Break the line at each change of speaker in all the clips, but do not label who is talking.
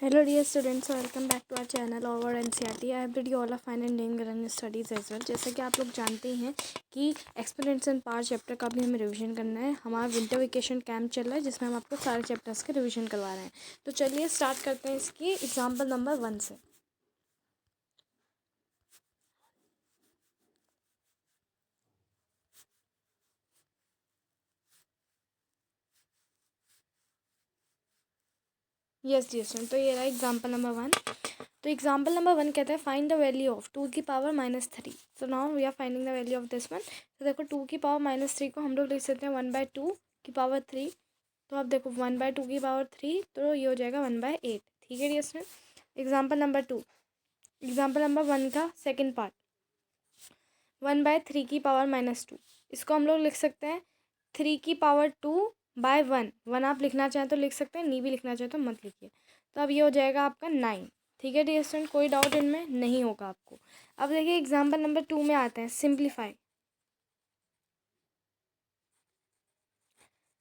Hello dear students, welcome back to our channel Over NCERT. I have read you all of fine and doing run studies as well. जैसा कि आप लोग जानते हैं कि exponents and power chapter का भी हमें रिवीजन करना है। हमारा विंटर वेकेशन कैंप चल रहा है जिसमें हम आपको सारे चैप्टर्स के रिवीजन करवा रहे हैं। तो चलिए स्टार्ट करते हैं इसकी एग्जाम्पल नंबर 1 से। यस डियर स्टूडेंट, तो ये रहा एग्जाम्पल नंबर 1। तो एग्जाम्पल नंबर 1 कहता है find the value of 2⁻³ so now we are finding the value of this one. तो देखो 2⁻³ को हम लोग लिख सकते हैं 1/2⁻3। तो आप देखो 1/2⁻3 तो ये हो जाएगा 1/8। ठीक है dear student. Example number 2, example number 1 का सेकेंड पार्ट 1/3⁻²। इसको हम लोग लिख सकते हैं 3⁻2/1। 1 आप लिखना चाहें तो लिख सकते हैं, नहीं भी लिखना चाहें तो मत लिखिए। तो अब ये हो जाएगा आपका 9। ठीक है डियर स्टूडेंट, कोई डाउट इनमें नहीं होगा आपको। अब देखिए एग्जाम्पल नंबर 2 में आते हैं सिंप्लीफाई।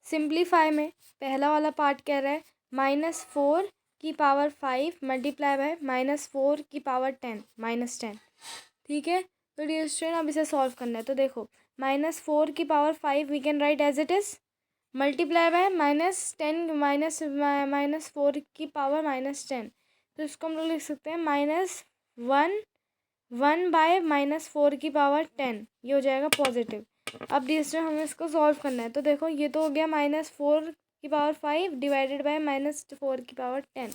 सिंप्लीफाई में पहला वाला पार्ट कह रहा है -4⁵ मल्टीप्लाई बाय -4⁻10 -10। ठीक है, तो डियर स्टूडेंट अब इसे सॉल्व करना है। तो देखो -4⁵ we can write as it is multiply by -10 -4⁻10। तो इसको हम लोग लिख सकते हैं -1/-4⁻10। ये हो जाएगा पॉजिटिव। अब डियर स्टूडेंट हमें इसको सॉल्व करना है। तो देखो ये तो हो गया -4⁵ डिवाइडेड बाय -4⁻10।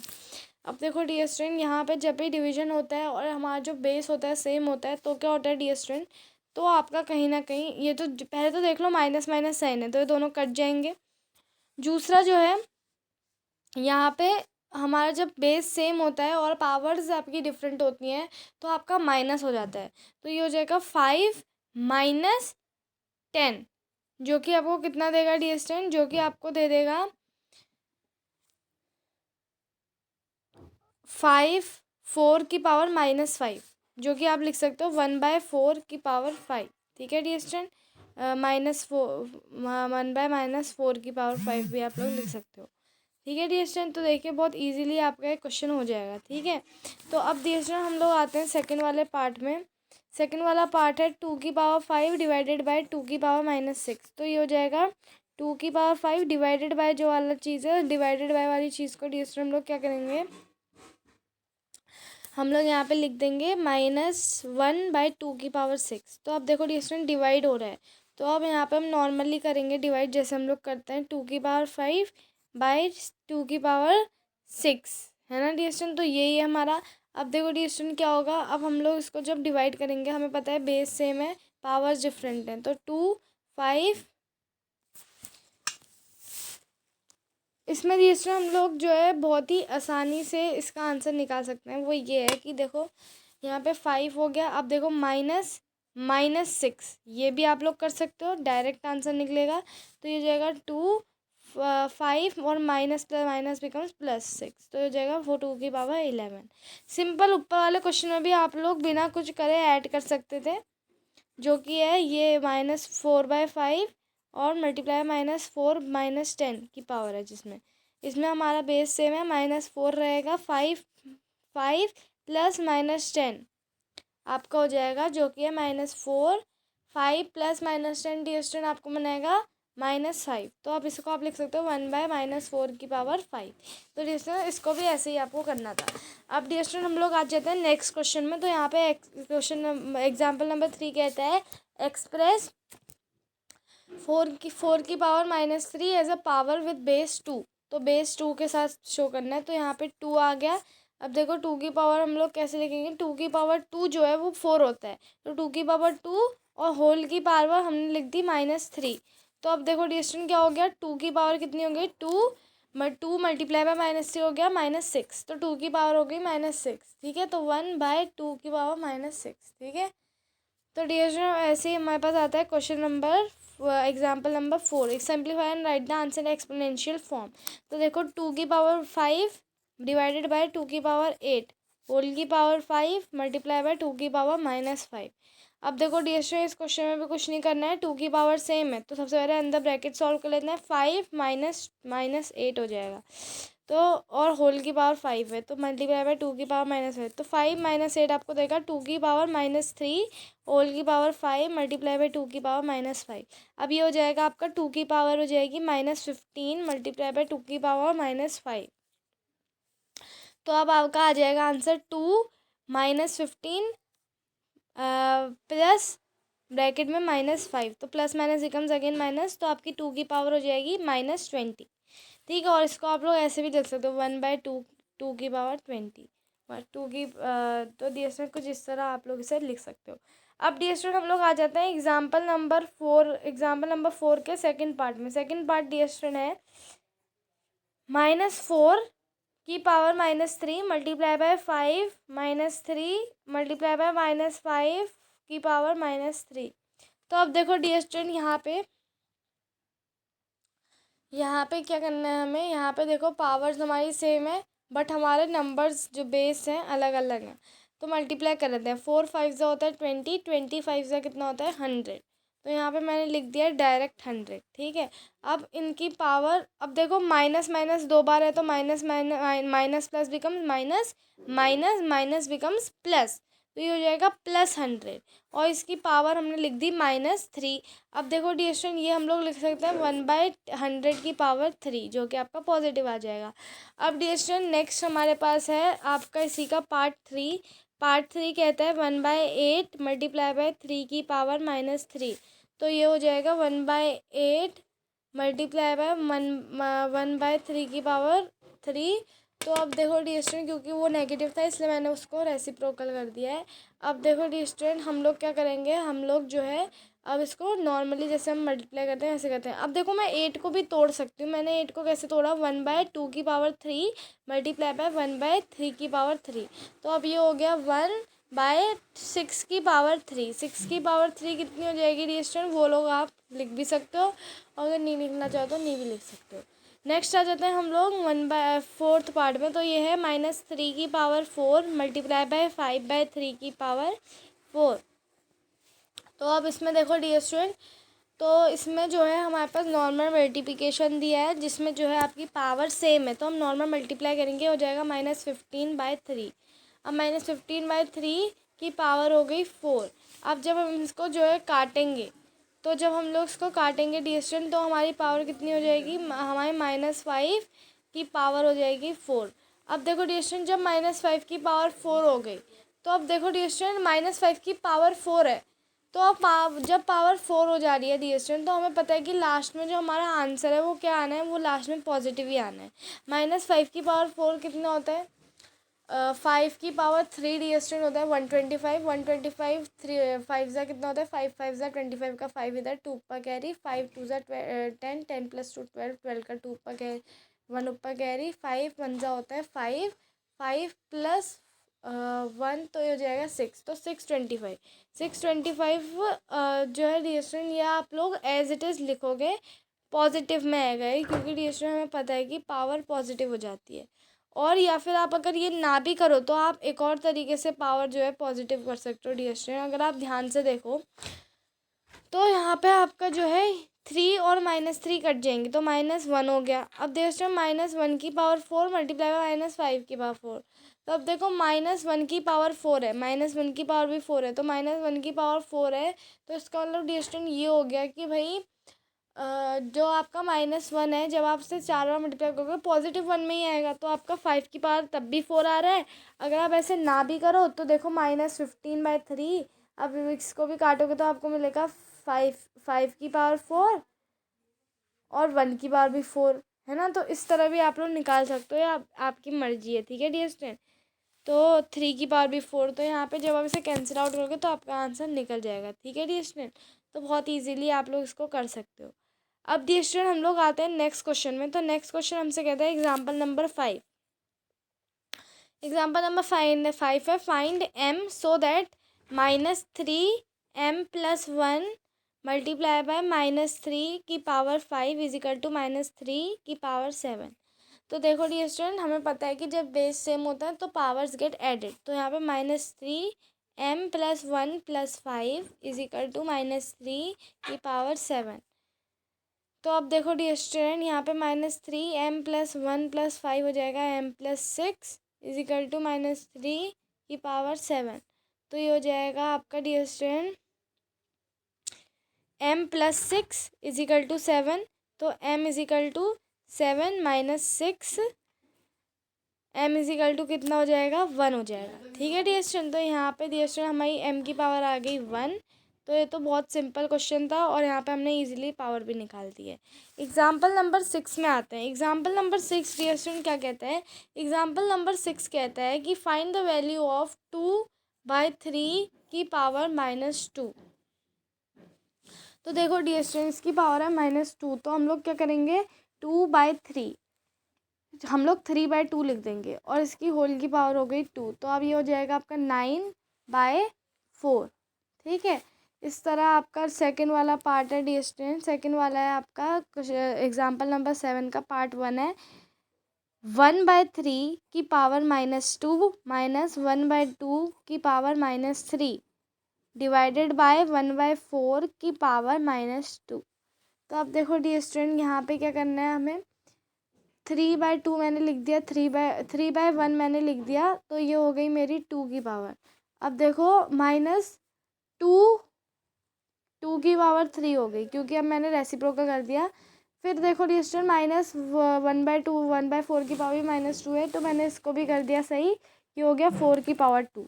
अब देखो डियर स्टूडेंट यहाँ पे जब भी डिवीजन होता है और हमारा जो बेस होता है सेम होता है तो क्या होता है डियर स्टूडेंट, तो आपका कहीं ना कहीं ये तो पहले तो देख लो माइनस माइनस साइन है तो ये दोनों कट जाएंगे। दूसरा जो है यहाँ पे हमारा जब बेस सेम होता है और पावर्स आपकी डिफरेंट होती हैं तो आपका माइनस हो जाता है। तो ये हो जाएगा 5 - 10 जो कि आपको कितना देगा डियर स्टूडेंट, जो कि आपको दे देगा 4⁻5 जो कि आप लिख सकते हो 1/4⁵। ठीक है डियर स्टूडेंट, -1/-4⁵ भी आप लोग लिख सकते हो। ठीक है डियर स्टूडेंट, तो देखिए बहुत इजीली आपका एक क्वेश्चन हो जाएगा। ठीक है, तो अब डियर स्टूडेंट हम लोग आते हैं सेकंड वाले पार्ट में। सेकंड वाला पार्ट है 2⁵ डिवाइडेड बाय 2⁻6। तो ये हो जाएगा 2⁵ डिवाइडेड बाय जो वाला चीज़ है, डिवाइडेड बाय वाली चीज़ को डियर स्टूडेंट हम लोग क्या करेंगे, हम लोग यहाँ पे लिख देंगे -1/2�6। तो अब देखो डियर स्टूडेंट डिवाइड हो रहा है तो अब यहाँ पे हम नॉर्मली करेंगे डिवाइड जैसे हम लोग करते हैं 2⁵/2�6 है ना डियर स्टूडेंट। तो यही है हमारा। अब देखो डियर स्टूडेंट क्या होगा, अब हम लोग इसको जब डिवाइड करेंगे हमें पता है बेस सेम है पावर्स डिफरेंट हैं तो 2 5 इसमें डियर स्टूडेंट हम लोग जो है बहुत ही आसानी से इसका आंसर निकाल सकते हैं। वो ये है कि देखो यहाँ पे 5 हो गया। अब देखो -6 ये भी आप लोग कर सकते हो, डायरेक्ट आंसर निकलेगा। तो ये जाएगा 2 5 और माइनस प्लस माइनस बिकम्स +6 तो ये जाएगा 4⁻11। सिंपल ऊपर वाले क्वेश्चन में भी आप लोग बिना कुछ करे ऐड कर सकते थे, जो कि है ये -4/5 और मल्टीप्लाई -4 - 10 की पावर है जिसमें इसमें हमारा बेस सेम है -4 रहेगा। 5 प्लस -10 आपका हो जाएगा जो कि है -4। 5 प्लस -10 डियर स्टूडेंट आपको बनाएगा -5। तो आप इसको आप लिख सकते हो 1/-4⁵। तो डियर स्टूडेंट इसको भी ऐसे ही आपको करना था। अब डियर स्टूडेंट हम लोग आ जाते हैं नेक्स्ट क्वेश्चन में। तो यहाँ पे क्वेश्चन एग्जाम्पल नंबर 3 कहता है express 4⁻³ as a power with base 2। तो बेस 2 के साथ शो करना है। तो यहाँ पे 2 आ गया। अब देखो 2 की पावर हम लोग कैसे लिखेंगे, 2 जो है वो 4 होता है तो 2 और होल की पावर हमने लिख दी -3। तो अब देखो डिस्टेंस क्या हो गया, 2 की पावर कितनी हो गई 2 मल्टीप्लाई बाय -3 हो गया -6। तो 2 की पावर हो गई -6। ठीक है, तो 1/2⁻6। ठीक है, तो डियर ऐसे ही हमारे पास आता है question number example number 4 simplify and right the answer exponential form. तो देखो 2⁵ डिवाइडेड बाय 2⁵ होल की पावर 5 मल्टीप्लाई बाय 2⁵ अब देखो डियर इस क्वेश्चन में भी कुछ नहीं करना है, 2 की पावर सेम है तो सबसे पहले अंदर ब्रैकेट सॉल्व कर लेते हैं। 5 - -8 हो जाएगा। तो और होल की पावर 5 है, तो मल्टीप्लाई बाय 2 की पावर -5, तो 5 - 8 आपको देगा 2 की पावर -3 होल की पावर 5 मल्टीप्लाई बाय 2 की पावर -5। अब ये हो जाएगा आपका 2 की पावर हो जाएगी -15 मल्टीप्लाई बाय 2 की पावर -5। तो अब आपका आ जाएगा आंसर 2 -15 प्लस ब्रैकेट में -5, तो plus minus becomes again minus, तो आपकी 2 की पावर हो जाएगी -20। ठीक है, और इसको आप लोग ऐसे भी देख सकते हो 1/2 2 की पावर 20 टू की तो डी स्टूडेंट कुछ इस तरह आप लोग इसे लिख सकते हो। अब डी स्टूडेंट हम लोग आ जाते हैं एग्जाम्पल नंबर 4 के सेकंड पार्ट में। सेकंड पार्ट डी स्टूडेंट है -4 की power -3 multiply by 5 -3 multiply by -5 की पावर -3। तो अब देखो डी स्टूडेंट यहाँ पे क्या करना है हमें, यहाँ पे देखो पावर्स हमारी सेम है बट हमारे नंबर्स जो बेस हैं अलग अलग हैं, तो मल्टीप्लाई कर देते हैं। 4 5 से होता है 20, 25 से कितना होता है 100, तो यहाँ पे मैंने लिख दिया डायरेक्ट 100। ठीक है, अब इनकी पावर, अब देखो माइनस माइनस 2 बार है तो minus minus plus becomes minus, minus minus becomes plus, तो ये हो जाएगा +100, और इसकी पावर हमने लिख दी -3। अब देखो डी स्टूडेंट ये हम लोग लिख सकते हैं 1/100 की पावर 3, जो कि आपका पॉजिटिव आ जाएगा। अब डी स्टूडेंट नेक्स्ट हमारे पास है आपका इसी का पार्ट 3 कहता है 1/8 मल्टीप्लाई बाय 3 की पावर -3, तो ये हो जाएगा 1/8 मल्टीप्लाई बाय 1/3 की पावर 3। तो अब देखो डी स्टूडेंट क्योंकि वो नेगेटिव था इसलिए मैंने उसको रेसिप्रोकल कर दिया है। अब देखो डी स्टूडेंट हम लोग क्या करेंगे, हम लोग जो है अब इसको नॉर्मली जैसे हम मल्टीप्लाई करते हैं ऐसे करते हैं। अब देखो मैं 8 को भी तोड़ सकती हूँ, मैंने 8 को कैसे तोड़ा, 1/2 की पावर 3 मल्टीप्लाई बाय 1/3 की पावर 3, तो अब ये हो गया 1/6 की पावर 3। 6 की पावर 3 कितनी हो जाएगी डी स्टूडेंट, वो लोग आप लिख भी सकते हो, और अगर नहीं लिखना चाहो तो नहीं भी लिख सकते हो। नेक्स्ट आ जाते हैं हम लोग 1/4 पार्ट में, तो ये है -3 की पावर 4 मल्टीप्लाई बाय 5/3 की पावर 4। तो अब इसमें देखो डी स्टूडेंट, तो इसमें जो है हमारे पास नॉर्मल मल्टीप्लिकेशन दिया है जिसमें जो है आपकी पावर सेम है, तो हम नॉर्मल मल्टीप्लाई करेंगे, हो जाएगा -15/3। अब -15/3 की पावर हो गई 4। अब जब हम इसको जो है काटेंगे, तो जब हम लोग इसको काटेंगे डी स्टूडेंट, तो हमारी पावर कितनी हो जाएगी, हमारी -5 की पावर हो जाएगी 4। अब देखो डी स्टूडेंट जब -5 की पावर 4 हो गई, तो अब देखो डी स्टूडेंट -5 की पावर 4 है, तो अब जब पावर 4 हो जा रही है डी स्टूडेंट, तो हमें पता है कि लास्ट में जो हमारा आंसर है वो क्या आना है, वो लास्ट में पॉजिटिव ही आना है। -5 की पावर 4 कितना होता है, 5 की पावर 3 डी स्टूडेंट होता है 125। 125 3 5 ज़ा कितना होता है, 5 5 ज़ा 25 का 5 इधर 2 ऊपर कैरी, 5 2 ज़ा 10, 10 + 2 12, 12 का 2 ऊपर कैरी, 1 ऊपर कैरी, 5 1 ज़ा होता है 5, 5 + 1 तो ये हो जाएगा 6, तो 625। 625 जो है डी स्टूडेंट ये आप लोग एज इट इज़ लिखोगे, पॉजिटिव में आएगा ये, क्योंकि डी स्टूडेंट हमें पता है कि पावर पॉजिटिव हो जाती है। और या फिर आप अगर ये ना भी करो तो आप एक और तरीके से पावर जो है पॉजिटिव कर सकते हो डी स्टूडेंट। अगर आप ध्यान से देखो तो यहाँ पे आपका जो है 3 और -3 कट जाएंगे, तो -1 हो गया। अब देखो -1 की पावर 4 मल्टीप्लाई बाय -5 की पावर 4, तो अब देखो -1 की पावर 4 है, -1 की पावर भी 4 है, तो -1 की पावर 4 है, तो इसका मतलब डी स्टूडेंट ये हो गया कि भाई जो आपका -1 है जब आप उसे 4 बार मल्टीप्लाई करोगे +1 में ही आएगा, तो आपका 5 की पावर तब भी 4 आ रहा है। अगर आप ऐसे ना भी करो तो देखो -15/3, अब इसको भी काटोगे तो आपको मिलेगा 5 की पावर 4 और 1 की पावर भी 4 है ना, तो इस तरह भी आप लोग निकाल सकते हो, या आपकी मर्जी है। ठीक है डियर स्टूडेंट, तो 3 की पावर भी 4, तो यहाँ पे जब आप इसे कैंसिल आउट करोगे तो आपका आंसर निकल जाएगा। ठीक है डियर स्टूडेंट, तो बहुत ईजीली आप लोग इसको कर सकते हो। अब डियर स्टूडेंट हम लोग आते हैं नेक्स्ट क्वेश्चन में, तो नेक्स्ट क्वेश्चन हमसे कहता है एग्जाम्पल नंबर 5। एग्जाम्पल नंबर 5 है find m so that -3m + 1 multiply by -3 की पावर 5 इजिकल टू -3 की पावर 7। तो देखो डियर स्टूडेंट हमें पता है कि जब बेस सेम होता है तो पावर्स गेट एडेड, तो यहाँ पे -3m + 1 + 5 इजिकल टू -3 की पावर 7। तो अब देखो डियर स्टूडेंट, यहाँ पे -3m+1+5 हो जाएगा m+6 इजिकल टू -3 की पावर 7। तो ये हो जाएगा आपका dear student m+6 is equal to 7। तो m is equal to 7 - 6, m is equal to कितना हो जाएगा, 1 हो जाएगा। ठीक है डियर स्टूडेंट, तो यहाँ पे डियर स्टूडेंट हमारी m की पावर आ गई 1। तो ये तो बहुत सिंपल क्वेश्चन था और यहाँ पे हमने इजीली पावर भी निकाल दी है। एग्जाम्पल नंबर 6 में आते हैं। एग्जाम्पल नंबर 6 डियर स्टूडेंट क्या कहता है, एग्जाम्पल नंबर 6 कहता है कि फाइंड द वैल्यू ऑफ 2/3 की पावर -2। तो देखो डियर स्टूडेंट, इसकी पावर है -2, तो हम लोग क्या करेंगे, 2/3 हम लोग 3/2 लिख देंगे और इसकी होल की पावर हो गई 2। तो अब ये हो जाएगा आपका 9/4। ठीक है, इस तरह आपका सेकंड वाला पार्ट है डियर स्टूडेंट। सेकंड वाला है आपका एग्जाम्पल नंबर 7 का पार्ट 1 है। 1/3 की पावर -2 -1/2 की पावर -3 डिवाइडेड बाय 1/4 की पावर -2। तो अब देखो डियर स्टूडेंट, यहाँ पे क्या करना है हमें, 3/2 मैंने लिख दिया, 3/1 मैंने लिख दिया, तो ये हो गई मेरी 2 की पावर। अब देखो -2 की पावर 3 हो गई, क्योंकि अब मैंने रेसिप्रोकल कर दिया। फिर देखो डियर स्टूडेंट, -1/2 1/4 की पावर भी -2 है, तो मैंने इसको भी कर दिया सही, ये हो गया 4 की पावर 2।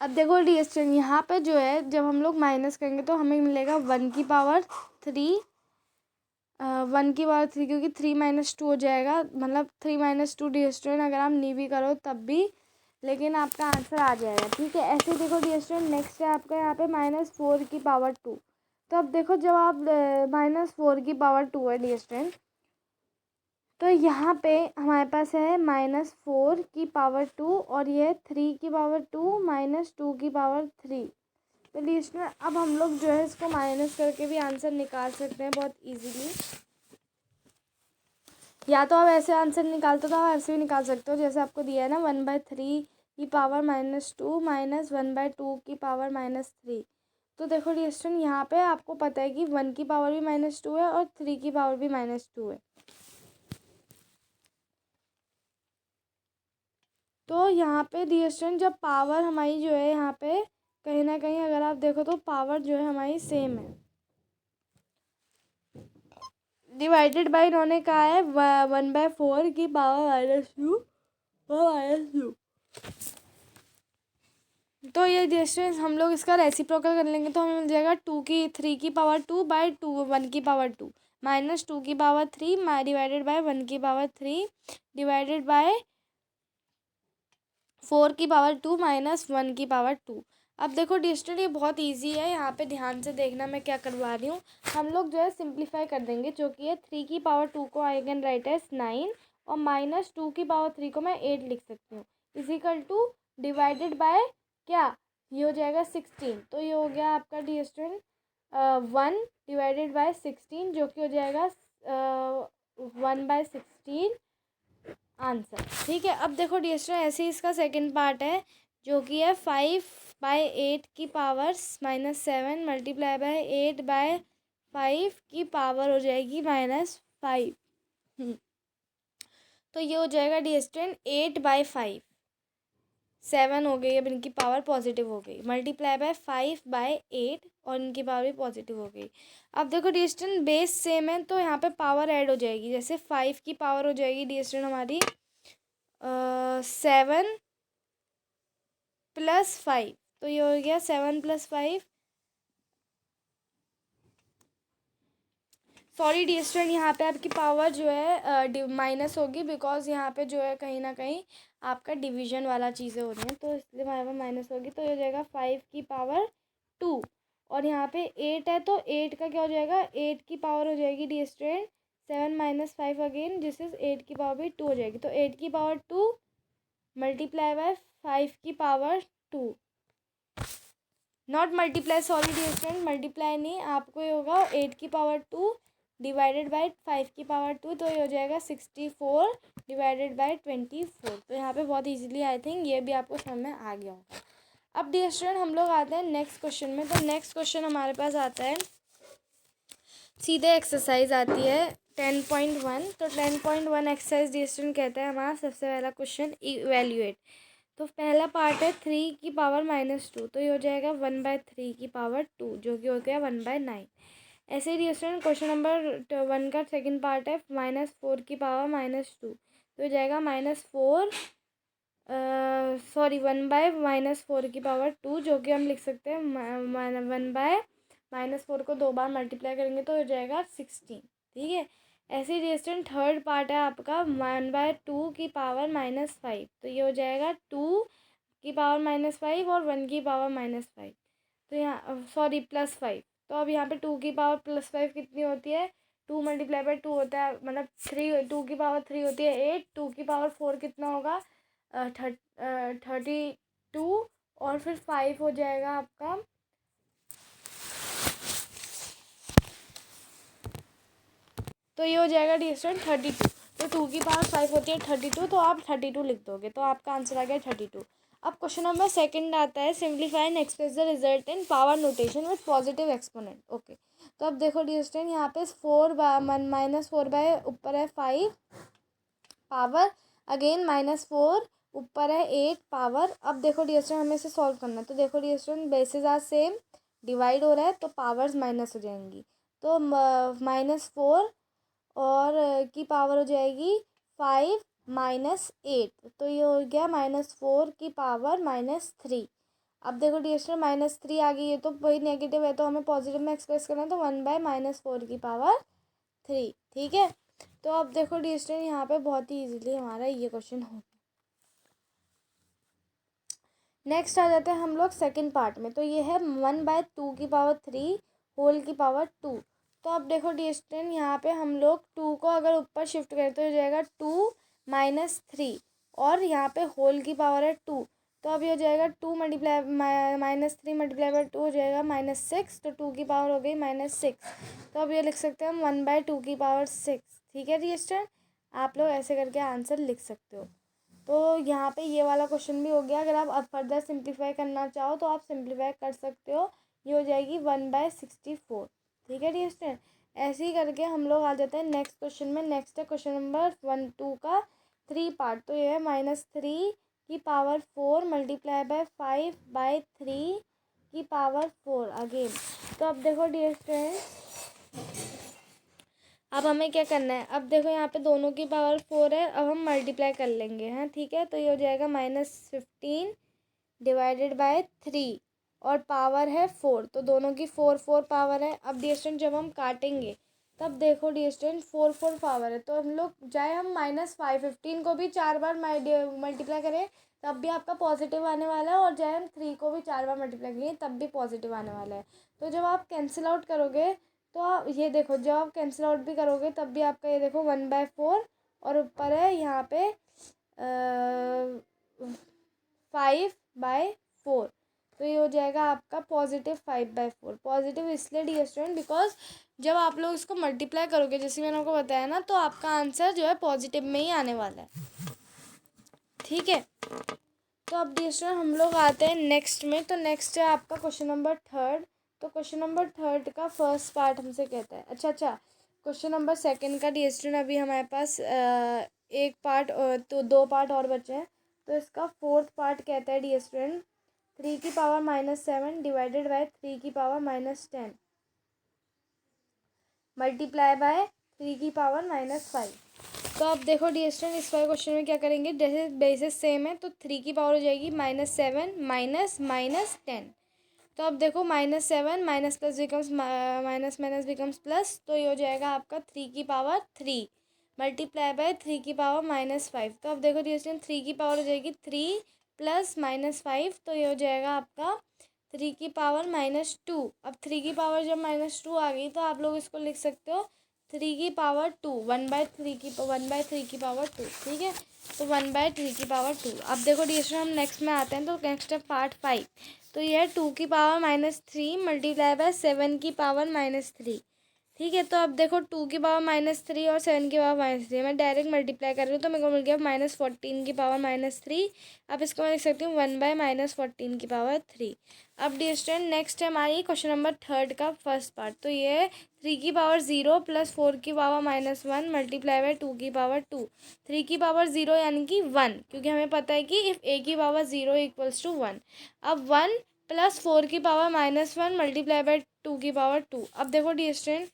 अब देखो डियर स्टूडेंट, यहाँ पे जो है जब हम लोग माइनस करेंगे तो हमें मिलेगा 1 की पावर 3, 1 की पावर 3, क्योंकि 3 - 2 हो जाएगा, मतलब 3 - 2 डियर स्टूडेंट अगर आप नहीं भी करो तब भी, लेकिन आपका आंसर आ जाएगा। ठीक है, ऐसे देखो डियर स्टूडेंट, नेक्स्ट है आपका यहाँ पे -4 की पावर 2। तो अब देखो जब आप -4 की पावर 2 है डियर स्टूडेंट, तो यहाँ पे हमारे पास है -4 की पावर 2 और ये 3 की पावर 2 -2 की पावर 3। तो डियर स्टूडेंट अब हम लोग जो है इसको माइनस करके भी आंसर निकाल सकते हैं बहुत इजीली। या तो आप ऐसे आंसर निकालते हो तो आप ऐसे भी निकाल सकते हो, जैसे आपको दिया है ना 1/3 की पावर -2 -1/2 की पावर -3। तो देखो डियर स्टूडेंट, यहाँ पे आपको पता है कि 1 की पावर भी -2 है और 3 की पावर भी -2 है। तो यहाँ पे डियर स्टूडेंट जब पावर हमारी जो है यहाँ पे कहीं ना कहीं अगर आप देखो तो पावर जो है हमारी सेम है। डिवाइडेड बाई इन्होंने कहा है 1/4 की पावर -2। तो ये डिस्टेंस हम लोग इसका रेसिप्रोकल कर लेंगे तो हमें मिल जाएगा 3 की पावर 2/2 1 की पावर 2 -2 की पावर 3 डिवाइडेड बाय 1 की पावर 3 डिवाइडेड बाय 4 की पावर 2 -1 की पावर 2। अब देखो डिस्टेंस ये बहुत इजी है, यहाँ पे ध्यान से देखना मैं क्या करवा रही हूँ। हम लोग जो है सिंप्लीफाई कर देंगे, जो कि है 3 की पावर 2 को आई कैन राइट एज 9 और -2 की पावर 3 को मैं 8 लिख सकती हूँ, इजिकल टू डिवाइडेड बाय क्या, ये हो जाएगा 16। तो ये हो गया आपका डी स्टूडेंट 1 डिवाइडेड बाय 16, जो कि हो जाएगा 1/16 आंसर। ठीक है, अब देखो डी स्टूडेंट ऐसे ही इसका सेकंड पार्ट है, जो कि है 5/8 की पावर -7 मल्टीप्लाई बाय 8/5 की पावर हो जाएगी -5। तो ये हो जाएगा डी स्टूडेंट 8/5, 7 हो गई, अब इनकी पावर पॉजिटिव हो गई, मल्टीप्लाई बाय 5/8 और इनकी पावर भी पॉजिटिव हो गई। अब देखो डी स्टूडेंट बेस सेम है तो यहाँ पे पावर ऐड हो जाएगी, जैसे 5 की पावर हो जाएगी डी स्टूडेंट हमारी 7+5, तो ये हो गया 7+5। सॉरी डी स्टूडेंट, यहाँ पे आपकी पावर जो है माइनस होगी, बिकॉज यहाँ पे जो है कहीं ना कहीं आपका डिवीजन वाला चीज़ें हो रही हैं, तो इसलिए हमारे पास माइनस होगी। तो ये हो जाएगा 5 की पावर 2 और यहाँ पे 8 है, तो 8 का क्या हो जाएगा, 8 की पावर हो जाएगी डी स्टूडेंट 7 - 5 अगेन, जिस इज 8 की पावर भी 2 हो जाएगी। तो 8 की पावर 2 मल्टीप्लाई बाय 5 की power 2, not multiply, sorry dear student multiply नहीं, आपको ये होगा 8 की पावर 2 डिवाइडेड बाय 5 की पावर 2, तो ये हो जाएगा 64 डिवाइडेड बाय 24। तो यहाँ पे बहुत इजीली आई थिंक ये भी आपको समझ में आ गया होगा। अब डी स्टूडेंट हम लोग आते हैं नेक्स्ट क्वेश्चन में। तो नेक्स्ट क्वेश्चन हमारे पास आता है सीधे एक्सरसाइज आती है 10.1। तो 10.1 एक्सरसाइज डी स्टूडेंट कहता है हमारा सबसे पहला क्वेश्चन इवैल्यूएट। तो पहला पार्ट है 3 की पावर -2, तो ये हो जाएगा 1/3 की पावर 2 जो कि हो गया 1/9। ऐसे ही डी स्टूडेंट क्वेश्चन नंबर 1 का सेकंड पार्ट है -4 की पावर -2, तो हो जाएगा -4 सॉरी 1/-4 की पावर 2 जो कि हम लिख सकते हैं 1/-4 को 2 बार मल्टीप्लाई करेंगे तो हो जाएगा 16। ठीक है। ऐसे ही रेस्टेंट थर्ड पार्ट है आपका 1/2 की पावर -5, तो ये हो जाएगा 2 की पावर -5 और 1 की पावर -5, तो यहाँ सॉरी +5। तो अब यहाँ पे 2 की पावर +5 कितनी होती है, 2 × 2 होता है, मतलब 3, 2 की पावर 3 होती है 8, 2 की पावर 4 कितना होगा 32, और फिर 5 हो जाएगा आपका, तो ये हो जाएगा डिस्टेंस 32। तो 2 की पावर 5 होती है 32, तो आप 32 लिख दोगे, तो आपका आंसर आ गया 32। अब क्वेश्चन नंबर सेकंड आता है simplify and express the result in power notation with positive exponent. Okay, तो अब देखो डिस्टेंस यहाँ पे 4 बाय ऊपर है 5 पावर, अगेन -4 ऊपर है 8 पावर। अब देखो डिस्टेंस हमें इसे सॉल्व करना है, तो देखो distance bases are same, divide हो रहा है तो पावर्स माइनस हो जाएंगी, तो -4 और की पावर हो जाएगी 5 -8, तो ये हो गया -4 की पावर -3। अब देखो डिस्टेंस -3 आ गई, ये तो वही नेगेटिव है तो हमें पॉजिटिव में एक्सप्रेस करना है, तो 1/-4 की पावर 3। ठीक है। तो अब देखो डिस्टेंस यहाँ पे बहुत ही इजीली हमारा ये क्वेश्चन हो। नेक्स्ट आ जाते हैं हम लोग सेकंड पार्ट में, तो ये है 1/2 की पावर 3 होल की पावर 2। तो अब देखो डिस्टेंस यहाँ पे हम लोग 2 को अगर ऊपर शिफ्ट करें तो हो जाएगा 2 -3, और यहाँ पे होल की पावर है 2, तो अब ये हो जाएगा 2 मल्टीप्लाई -3 मल्टीप्लाई बाय 2 हो जाएगा -6, तो 2 की पावर हो गई -6। तो अब ये लिख सकते हैं हम 1/2 की पावर 6। ठीक है डिस्टेंस, आप लोग ऐसे करके आंसर लिख सकते हो। तो यहाँ पे ये वाला क्वेश्चन भी हो गया। अगर आप फर्दर सिंप्लीफाई करना चाहो तो आप सिंप्लीफाई कर सकते हो, ये हो जाएगी 1/64। ठीक है डी स्टूडेंट, ऐसे ही करके हम लोग आ जाते हैं नेक्स्ट क्वेश्चन में। नेक्स्ट है क्वेश्चन नंबर 1-2 का 3 पार्ट, तो ये है -3 की पावर 4 मल्टीप्लाई बाय 5/3 की पावर 4 अगेन। तो अब देखो डी स्टूडेंट, अब हमें क्या करना है, अब देखो यहाँ पे दोनों की पावर 4 है, अब हम मल्टीप्लाई कर लेंगे हैं। ठीक है, तो ये हो जाएगा -15 डिवाइडेड बाय 3, और पावर है 4, तो दोनों की 4 पावर है। अब डिस्टेंस जब हम काटेंगे तब देखो डिस्टेंस 4 पावर है, तो हम लोग चाहे हम -515 को भी 4 बार मल्टीप्लाई करें तब भी आपका पॉजिटिव आने वाला है, और चाहे हम 3 को भी 4 बार मल्टीप्लाई करेंगे तब भी पॉजिटिव आने वाला है। तो जब आप कैंसिल आउट करोगे तो आप ये देखो, जब आप कैंसिल आउट भी करोगे तब भी आपका ये देखो 1/4, और ऊपर है यहाँ पे 5/4, तो ये हो जाएगा आपका +5/4। पॉजिटिव इसलिए डी स्टूडेंट बिकॉज जब आप लोग इसको मल्टीप्लाई करोगे, जैसे मैंने आपको बताया ना, तो आपका आंसर जो है पॉजिटिव में ही आने वाला है। ठीक है। तो अब डी स्टूडेंट हम लोग आते हैं नेक्स्ट में। तो नेक्स्ट है आपका क्वेश्चन नंबर थर्ड। तो क्वेश्चन नंबर थर्ड का फर्स्ट पार्ट हमसे कहता है, अच्छा क्वेश्चन नंबर सेकंड का डी स्टूडेंट अभी हमारे पास एक पार्ट, तो 2 पार्ट और बचे हैं। तो इसका फोर्थ पार्ट कहता है डी स्टूडेंट 3 की पावर -7 डिवाइडेड बाय 3 की पावर -10 मल्टीप्लाई बाय 3 की पावर -5। तो अब देखो डी स्टूडेंट इस वाले क्वेश्चन में क्या करेंगे, जैसे बेसिस सेम है तो 3 की पावर हो जाएगी -7 -10। तो अब देखो -7 minus plus becomes minus becomes plus, तो ये हो जाएगा आपका 3 की पावर 3 मल्टीप्लाई बाय 3 की पावर -5। तो अब देखो डिस्टेंस 3 की पावर हो जाएगी 3 प्लस -5, तो ये हो जाएगा आपका 3 की पावर -2। अब 3 की पावर जब -2 आ गई तो आप लोग इसको लिख सकते हो 3 की पावर 2, 1/3 की पावर 2। ठीक है, तो 1/3 की पावर 2। अब देखो डिस्टेंस हम नेक्स्ट में आते हैं, तो नेक्स्ट है पार्ट 5। तो ये है 2 की पावर -3 मल्टीप्लाई बाय 7 की पावर -3। ठीक है। तो अब देखो 2 की पावर -3 और 7 की पावर -3 मैं डायरेक्ट मल्टीप्लाई कर रही हूँ तो मेरे को मिल गया -14 की पावर-3। अब इसको मैं लिख सकती हूँ 1/-14 की पावर 3। अब डियर स्टूडेंट नेक्स्ट है हमारी क्वेश्चन नंबर 3 का फर्स्ट पार्ट। तो ये है 3 की पावर 0 + 4 की पावर-1 × 2 की पावर 2। 3 की पावर 0 यानी कि 1, क्योंकि हमें पता है कि इफ़ a की पावर 0 = 1। अब 1 + 4 की पावर-1 × 2 की पावर 2। अब देखो डियर स्टूडेंट,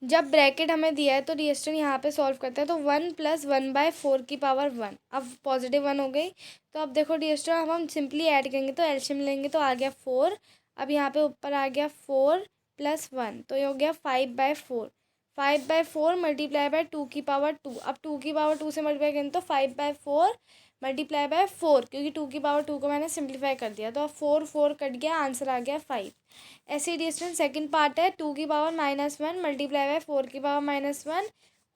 जब ब्रैकेट हमें दिया है तो डियर स्टूडेंट यहाँ पे सॉल्व करते हैं। तो 1 + 1/4 की पावर 1, अब +1 हो गई। तो अब देखो डियर स्टूडेंट, अब हम सिंपली ऐड करेंगे तो एलसीएम लेंगे तो आ गया 4। अब यहाँ पे ऊपर आ गया 4 + 1, तो ये हो गया 5/4। 5/4 × 2 की पावर 2। अब 2 की पावर 2 से मल्टीप्लाई करेंगे तो 5/4 × 4, क्योंकि 2 की पावर 2 को मैंने सिंप्लीफाई कर दिया। तो अब 4 4 कट गया, आंसर आ गया 5। ऐसे डिस्टेंस सेकंड पार्ट है 2 की पावर-1 × 4 की पावर-1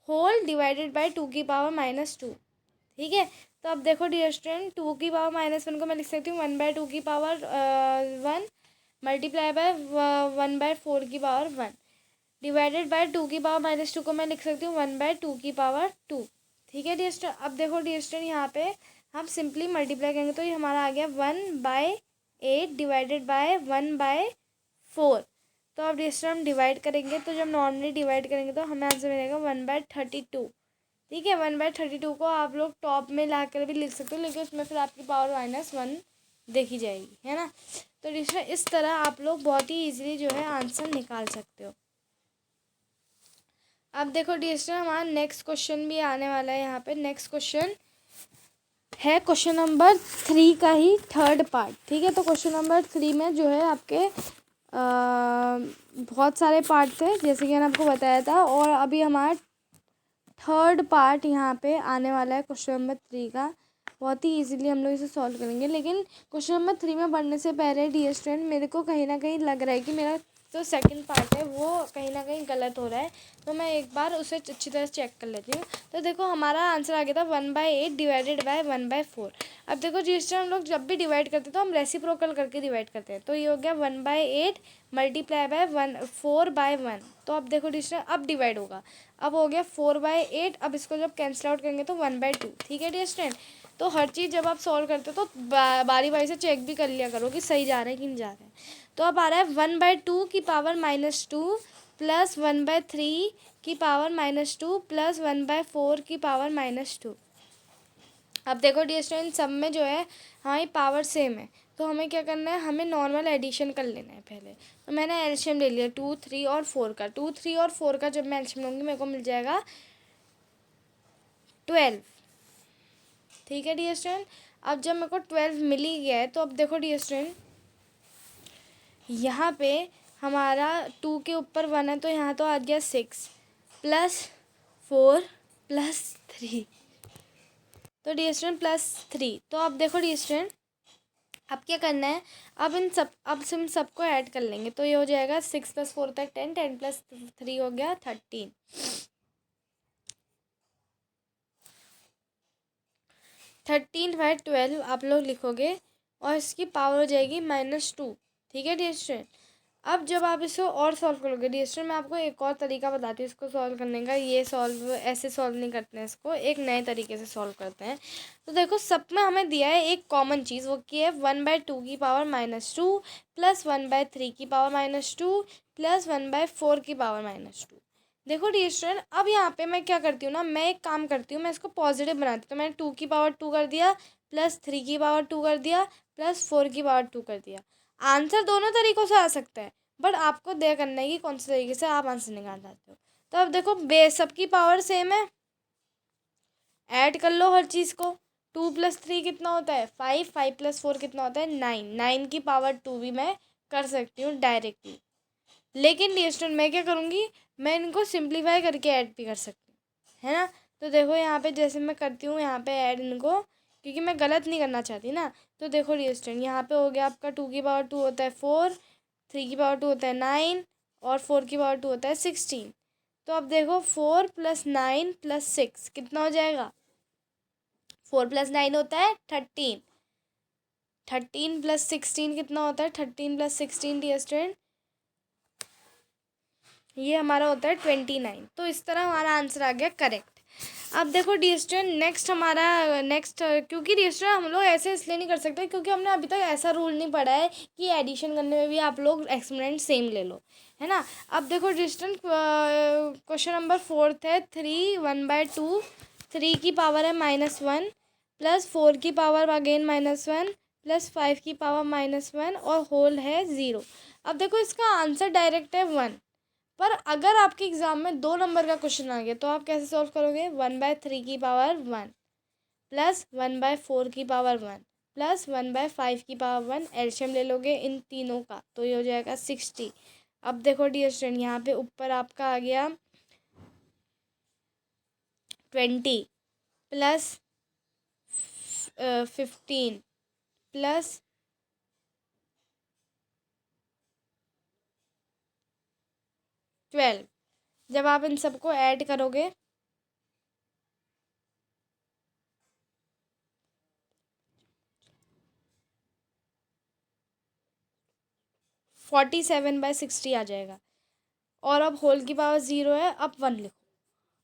होल डिवाइडेड बाय 2 की पावर-2। ठीक है। तो अब देखो डियर स्टूडेंट, 2 की पावर-1 को मैं लिख सकती हूँ 1/2 की पावर 1 × 1/4 की पावर 1 डिवाइडेड बाय 2 की पावर-2 को मैं लिख सकती हूँ 1/2 की पावर 2। ठीक है डियर स्टूडेंट। अब देखो डियर स्टूडेंट, यहाँ पे हम सिंपली मल्टीप्लाई करेंगे तो ये हमारा आ गया 1/8 डिवाइडेड बाय 1/4। तो अब डियर स्टूडेंट हम डिवाइड करेंगे तो जब नॉर्मली डिवाइड करेंगे तो हमें आंसर मिलेगा 1/32। ठीक है। 1/32 को आप लोग टॉप में ला कर भी लिख सकते हो, लेकिन उसमें फिर आपकी पावर -1 देखी जाएगी, है ना। तो डियर स्टूडेंट इस तरह आप लोग बहुत ही ईजिली जो है आंसर निकाल सकते हो। अब देखो डियर स्टूडेंट, हमारा नेक्स्ट क्वेश्चन भी आने वाला है। यहाँ पे नेक्स्ट क्वेश्चन है क्वेश्चन नंबर 3 का ही थर्ड पार्ट। ठीक है। तो क्वेश्चन नंबर 3 में जो है आपके बहुत सारे पार्ट थे, जैसे कि मैंने आपको बताया था, और अभी हमारा थर्ड पार्ट यहाँ पे आने वाला है क्वेश्चन नंबर 3 का। बहुत ही इजीली हम लोग इसे सॉल्व करेंगे, लेकिन क्वेश्चन नंबर 3 में बढ़ने से पहले डियर स्टूडेंट मेरे को कहीं ना कहीं लग रहा है कि मेरा जो सेकंड पार्ट है वो कहीं ना कहीं गलत हो रहा है। तो मैं एक बार उसे अच्छी तरह चेक कर लेती हूँ। तो देखो हमारा आंसर आ गया था 1/8 डिवाइडेड बाय 1/4। अब देखो डियर स्टूडेंट, हम लोग जब भी डिवाइड करते हैं तो हम रेसिप्रोकल करके डिवाइड करते हैं। तो ये हो गया 1/8 × 4/1। तो अब देखो डियर स्टूडेंट, अब डिवाइड होगा। अब हो गया 4/8। अब इसको जब कैंसिल आउट करेंगे तो 1/2। ठीक है डियर स्टूडेंट। तो हर चीज़ जब आप सॉल्व करते हो तो बारी बारी से चेक भी कर लिया करो कि सही जा रहा है कि नहीं जा रहा है। तो अब आ रहा है 1/2 की पावर -2 + 1/3 की पावर -2 + 1/4 की पावर -2। अब देखो डियर स्टूडेंट, सब में जो है हमारी पावर सेम है, तो हमें क्या करना है, हमें नॉर्मल एडिशन कर लेना है पहले। तो मैंने एलसीएम ले लिया 2, 3 और 4 का। 2, 3 और 4 का जब मैं एलसीएम लूँगी मेरे को मिल जाएगा 12। ठीक है डियर स्टूडेंट। अब जब मेरे को 12 मिल ही गया है तो अब देखो डियर स्टूडेंट, यहाँ पे हमारा 2 के ऊपर 1 है तो यहाँ तो आ गया 6 + 4 + 3। तो डियर स्टूडेंट +3। तो अब देखो डियर स्टूडेंट, अब क्या करना है, अब हम सबको ऐड कर लेंगे। तो ये हो जाएगा 6 + 4 होता है 10, 10 + 3 हो गया 13। 13/12 आप लोग लिखोगे और इसकी पावर हो जाएगी -2। ठीक है डियर स्टूडेंट। अब जब आप इसको और सॉल्व करोगे डियर स्टूडेंट, मैं आपको एक और तरीका बताती हूँ इसको सॉल्व करने का। ये सॉल्व ऐसे सॉल्व नहीं करते हैं, इसको एक नए तरीके से सॉल्व करते हैं। तो देखो सब में हमें दिया है एक कॉमन चीज़, वो की है 1/2 की पावर -2 + 1/3 की पावर -2 + 1/4 की पावर -2। देखो डियर स्टूडेंट, अब यहाँ पे मैं क्या करती हूँ ना, मैं एक काम करती हूँ, मैं इसको पॉजिटिव बनाती हूँ। तो मैंने 2 की पावर 2 कर दिया, +3 की पावर 2 कर दिया, +4 की पावर 2 कर दिया। आंसर दोनों तरीक़ों से आ सकता है, बट आपको तय करना है कि कौन से तरीके से आप आंसर निकाल पाते हो। तो अब देखो बेस सबकी पावर सेम है, ऐड कर लो हर चीज़ को। 2 + 3 कितना होता है 5, 5 + 4 कितना होता है 9, 9 की पावर 2 भी मैं कर सकती हूँ डायरेक्टली। लेकिन डियर स्टूडेंट मैं क्या करूँगी, मैं इनको सिंप्लीफाई करके ऐड भी कर सकती हूँ, है ना। तो देखो यहाँ पे जैसे मैं करती हूँ यहाँ पे ऐड इनको, क्योंकि मैं गलत नहीं करना चाहती ना। तो देखो डियर स्टूडेंट, यहाँ पे हो गया आपका 2 की पावर 2 होता है 4, 3 की पावर 2 होता है 9 और 4 की पावर 2 होता है 16। तो अब देखो 4 + 9 + 6 कितना हो जाएगा, 4 + 9 होता है 13, 13 + 16 कितना होता है 13 + 16 डियर स्टूडेंट ये हमारा होता है 29। तो इस तरह हमारा आंसर आ गया करेक्ट। अब देखो डियर स्टूडेंट नेक्स्ट क्योंकि डियर स्टूडेंट हम लोग ऐसे इसलिए नहीं कर सकते क्योंकि हमने अभी तक ऐसा रूल नहीं पढ़ा है कि एडिशन करने में भी आप लोग एक्सपोनेंट सेम ले लो, है ना। अब देखो डियर स्टूडेंट क्वेश्चन नंबर 4 है 3 1/2 3 की पावर है -1 प्लस 4 की पावर अगेन -1 प्लस 5 की पावर -1 और होल है 0। अब देखो इसका आंसर डायरेक्ट है 1, पर अगर आपके एग्जाम में 2 नंबर का क्वेश्चन आ गया तो आप कैसे सॉल्व करोगे। 1/3 की पावर 1 प्लस 1/4 की पावर 1 प्लस 1/5 की पावर 1, एलसीएम ले लोगे इन तीनों का तो ये हो जाएगा 60। अब देखो डियर स्टूडेंट यहाँ पे ऊपर आपका आ गया 20 प्लस 15 प्लस 12। जब आप इन सबको ऐड करोगे 47/60 आ जाएगा। और अब होल की पावर 0 है, अब 1 लिखो।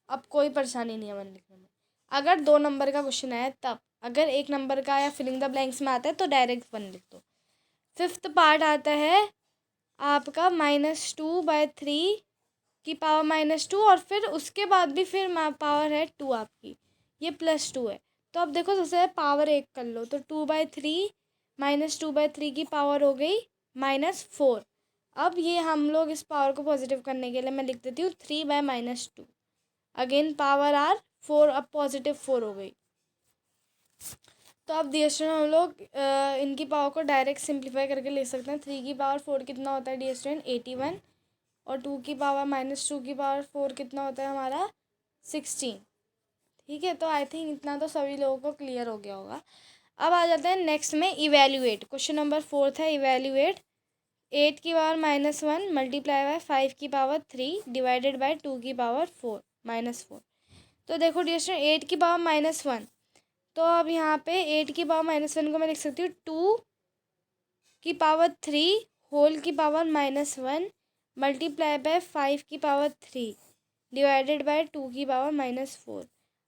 अब कोई परेशानी नहीं है 1 लिखने में। अगर 2 नंबर का क्वेश्चन है तब, अगर 1 नंबर का या फिलिंग द ब्लैंक्स में आता है तो डायरेक्ट 1 लिख दो। 5th पार्ट आता है आपका -2/3 की पावर -2 और फिर उसके बाद भी फिर पावर है 2 आपकी, ये +2 है। तो अब देखो सबसे पावर 1 कर लो तो 2/3 -2/3 की पावर हो गई -4। अब ये हम लोग इस पावर को पॉजिटिव करने के लिए मैं लिख देती हूँ 3/-2। अगेन पावर आर 4, अब +4 हो गई। तो अब डियर स्टूडेंट हम लोग इनकी पावर को डायरेक्ट सिंप्लीफाई करके ले सकते हैं। 3 की पावर 4 कितना होता है डियर स्टूडेंट 81 और 2 की पावर -2 की पावर 4 कितना होता है हमारा 16। ठीक है, तो आई थिंक इतना तो सभी लोगों को क्लियर हो गया होगा। अब आ जाते हैं नेक्स्ट में इवेल्यूएट। क्वेश्चन नंबर 4 है इवेल्यूएट 8 की पावर -1 मल्टीप्लाई बाय 5 की पावर 3 डिवाइडेड बाय 2 की पावर 4 -4। तो देखो डियर स्टूडेंट 8 की पावर -1, तो अब यहाँ पे 8 की पावर -1 को मैं लिख सकती हूँ 2 की पावर 3 होल की पावर -1 मल्टीप्लाई बाय 5 की पावर 3 डिवाइडेड बाय 2 की पावर -4।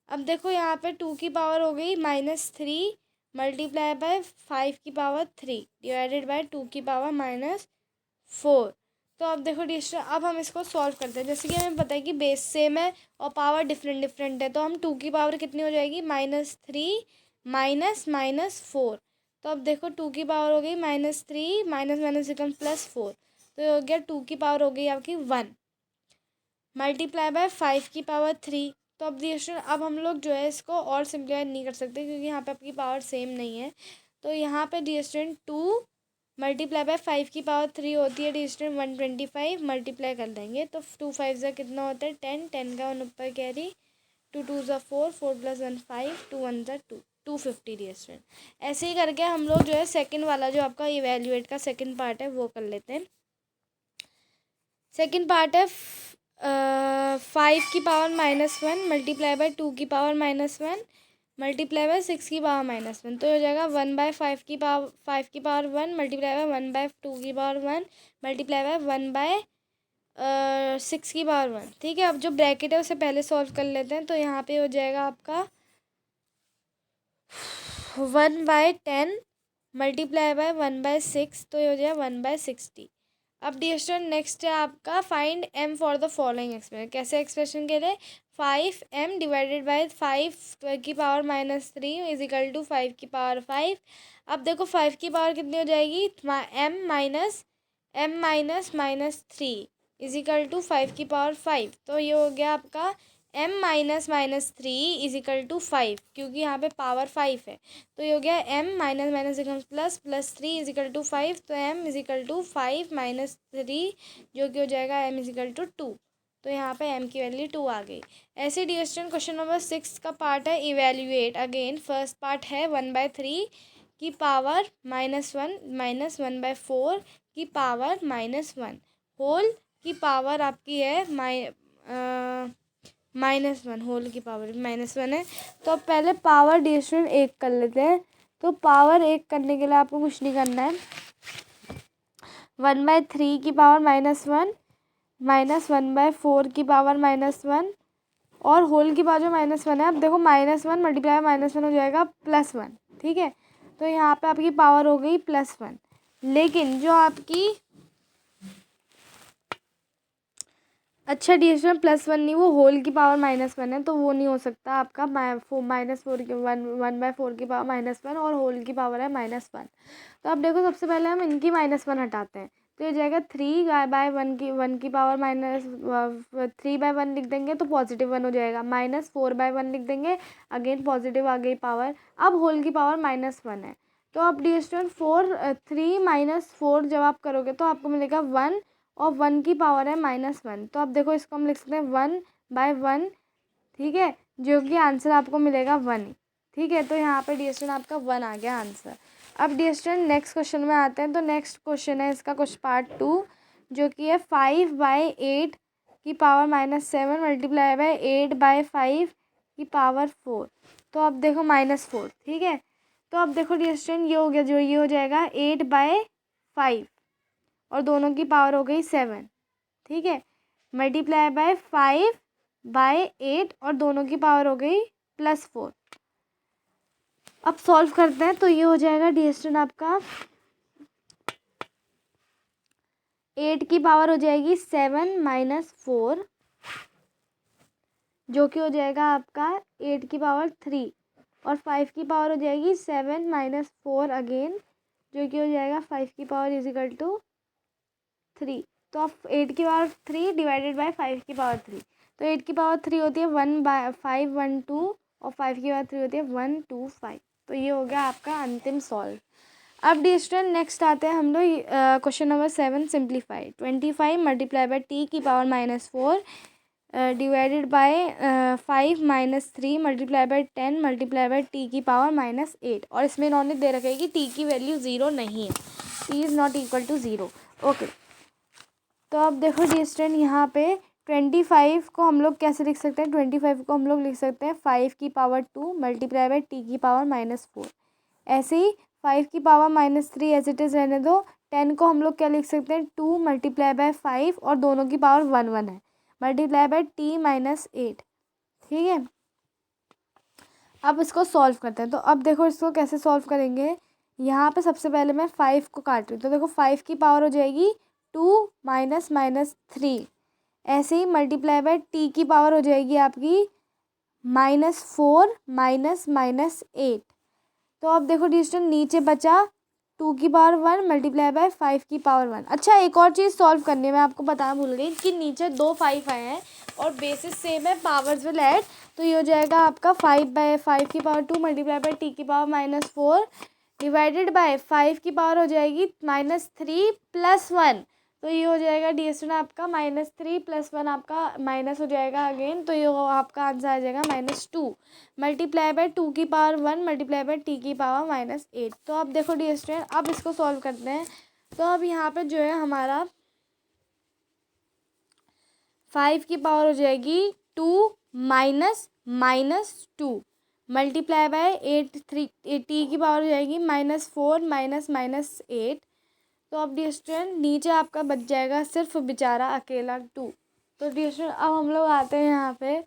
अब देखो यहाँ पे 2 की पावर हो गई -3 मल्टीप्लाई बाय 5 की पावर 3 डिवाइडेड बाय 2 की पावर -4। तो अब देखो डिस्टर, अब हम इसको सॉल्व करते हैं। जैसे कि हमें पता है कि बेस सेम है और पावर डिफरेंट डिफरेंट है, तो हम 2 की पावर कितनी हो जाएगी -3 -4। तो अब देखो 2 की पावर हो गई -3 माइनस बिकम +4, तो ये हो गया 2 की पावर हो गई आपकी 1 मल्टीप्लाई बाय 5 की पावर 3। तो अब डिस्टर अब हम लोग जो है इसको और सिंप्लीफाई नहीं कर सकते क्योंकि यहाँ पे आपकी पावर सेम नहीं है। तो यहाँ पे डिस्टर 2 मल्टीप्लाई बाय 5 की पावर 3 होती है डिस्टेंट 125 मल्टीप्लाई कर देंगे तो 2 5 ज़ा कितना होता है 10, 10 का 1 ऊपर कैरी 2 2 ज़ा 4, 4 + 1 5, 2 1 ज़ा 2, 250 डिस्टेंट। ऐसे ही करके हम लोग जो है सेकंड वाला जो आपका इवेल्यूएट का सेकंड पार्ट है वो कर लेते हैं। सेकंड पार्ट है 5 की पावर -1 मल्टीप्लाई बाय 2 की पावर -1 मल्टीप्लाई बाय 6 की पावर -1, तो हो जाएगा 1/5 की पावर 5 की पावर 1 मल्टीप्लाई बाय 1/2 की पावर 1 मल्टीप्लाई बाय 1/6 की पावर 1। ठीक है, अब जो ब्रैकेट है उसे पहले सॉल्व कर लेते हैं। तो यहाँ पे हो जाएगा आपका 1/10 मल्टीप्लाई बाय 1/6, तो ये हो जाएगा 1/60। अब डियर स्टूडेंट नेक्स्ट है आपका find m for the following expression. कैसे एक्सप्रेशन के लिए 5m डिवाइडेड बाय 5 की पावर -3 इज इक्वल टू 5 की पावर 5। अब देखो 5 की पावर कितनी हो जाएगी m-3 इज इक्वल टू 5 की पावर 5, तो ये हो गया आपका m-3 इज इक्वल टू 5 क्योंकि यहाँ पे पावर 5 है, तो ये हो गया m -++3 इज इक्वल टू 5, तो m इज इक्वल टू 5 -3 जो कि हो जाएगा m इज इक्वल टू 2। तो यहाँ पे m की वैल्यू 2 आ गई। ऐसे डियर स्टूडेंट क्वेश्चन नंबर 6 का पार्ट है इवेल्यूएट। अगेन फर्स्ट पार्ट है 1/3 की पावर -1 माइनस 1/4 की पावर -1 होल की पावर आपकी है -1 होल की पावर -1 है। तो अब पहले पावर डियर स्टूडेंट 1 कर लेते हैं। तो पावर 1 करने के लिए आपको कुछ नहीं करना है। 1/3 की पावर -1 -1/4 की पावर -1 और होल की पावर जो -1 है, अब देखो -1 मल्टीप्लाई -1 हो जाएगा +1, ठीक है। तो यहाँ पे आपकी पावर हो गई +1, लेकिन जो आपकी अच्छा डिएस्ट्रेंट +1 नहीं, वो होल की पावर -1 है, तो वो नहीं हो सकता आपका -4 की 1/4 की पावर -1 और होल की पावर है -1। तो अब देखो सबसे पहले हम इनकी -1 हटाते हैं, तो ये जाएगा 3/1 की 1 की पावर -3/1 लिख देंगे तो +1 हो जाएगा, -4/1 लिख देंगे, अगेन पॉजिटिव आ गई पावर। अब होल की पावर -1 है, तो अब डिएस्ट्रेंट 3 - 4 जब आप करोगे तो आपको मिलेगा 1 और 1 की पावर है -1। तो अब देखो इसको हम लिख सकते हैं 1/1, ठीक है, जो कि आंसर आपको मिलेगा 1, ठीक है। तो यहाँ पे डिएस्ट्रेंट आपका 1 आ गया आंसर। अब डिएस्ट्रेंट नेक्स्ट क्वेश्चन में आते हैं, तो नेक्स्ट क्वेश्चन है इसका क्वेश्चन पार्ट 2, जो कि है 5/8 की पावर -7 मल्टीप्लाई बाय 8/5 की पावर 4। तो अब देखो -4, ठीक है। तो अब देखो डिएस्ट्रेंट ये हो गया, जो ये हो जाएगा 8/5 और दोनों की पावर हो गई 7, ठीक है, मल्टीप्लाई बाय 5/8 और दोनों की पावर हो गई +4। अब सॉल्व करते हैं, तो ये हो जाएगा डिएस्ट्रेंट आपका 8 की पावर हो जाएगी 7 - 4, जो कि हो जाएगा आपका 8 की पावर 3, और 5 की पावर हो जाएगी 7 - 4 अगेन, जो कि हो जाएगा 5 की पावर = 3। तो अब 8 की पावर 3 डिवाइडेड बाय 5 की पावर 3, तो 8 की पावर 3 होती है 1/512 और 5 की पावर 3 होती है 125। तो ये हो गया आपका अंतिम सॉल्व। अब डिएस्ट्रेंट नेक्स्ट आते हैं हम लोग question number 7, simplify 25 multiply by t की power -4 divided by 5 - 3 multiply by 10 multiply by t की पावर -8, और इसमें इन्होंने दे रखा है कि t की वैल्यू 0 नहीं है, t is not equal to 0, okay. तो अब देखो डिएस्ट्रेंट यहाँ पे 25 को हम लोग कैसे लिख सकते हैं, 25 को हम लोग लिख सकते हैं 5 की पावर 2 मल्टीप्लाई बाय t की पावर -4। ऐसे ही 5 की पावर -3 एज इट इज़ रहने दो। 10 को हम लोग क्या लिख सकते हैं, 2 मल्टीप्लाई बाय 5 और दोनों की पावर 1 है, मल्टीप्लाई बाय t -8, ठीक है। अब इसको सॉल्व करते हैं, तो अब देखो इसको कैसे सॉल्व करेंगे। यहाँ पे सबसे पहले मैं 5 को काट रही हूँ, तो देखो 5 की पावर हो जाएगी 2 -3, ऐसे ही मल्टीप्लाई बाय t की पावर हो जाएगी आपकी -4 -8। तो अब देखो डिस्टेंस नीचे बचा 2 की पावर 1 मल्टीप्लाई बाय 5 की पावर 1। अच्छा, एक और चीज़ सॉल्व करनी है, मैं आपको बताना भूल गई कि नीचे 2 5 आए हैं और बेसिस सेम है, पावर्स विल ऐड। तो ये हो जाएगा आपका 5/5 की पावर 2 मल्टीप्लाई बाय t की पावर -4 डिवाइडेड बाय 5 की पावर हो जाएगी -3 + 1। तो ये हो जाएगा डिएस्टेंट आपका -3 + 1 आपका माइनस हो जाएगा अगेन, तो ये आपका आंसर आ जाएगा -2 मल्टीप्लाई बाय 2 की पावर 1 मल्टीप्लाई बाय t की पावर -8। तो अब देखो डिएस्टेंट, अब इसको सॉल्व करते हैं। तो अब यहाँ पे जो है हमारा 5 की पावर हो जाएगी 2 -2 मल्टीप्लाई बाय 8 3 t की पावर हो जाएगी -4 -8। तो अब डिस्टेंस नीचे आपका बच जाएगा सिर्फ बेचारा अकेला 2। तो डिस्टेंस अब हम लोग आते हैं यहाँ पे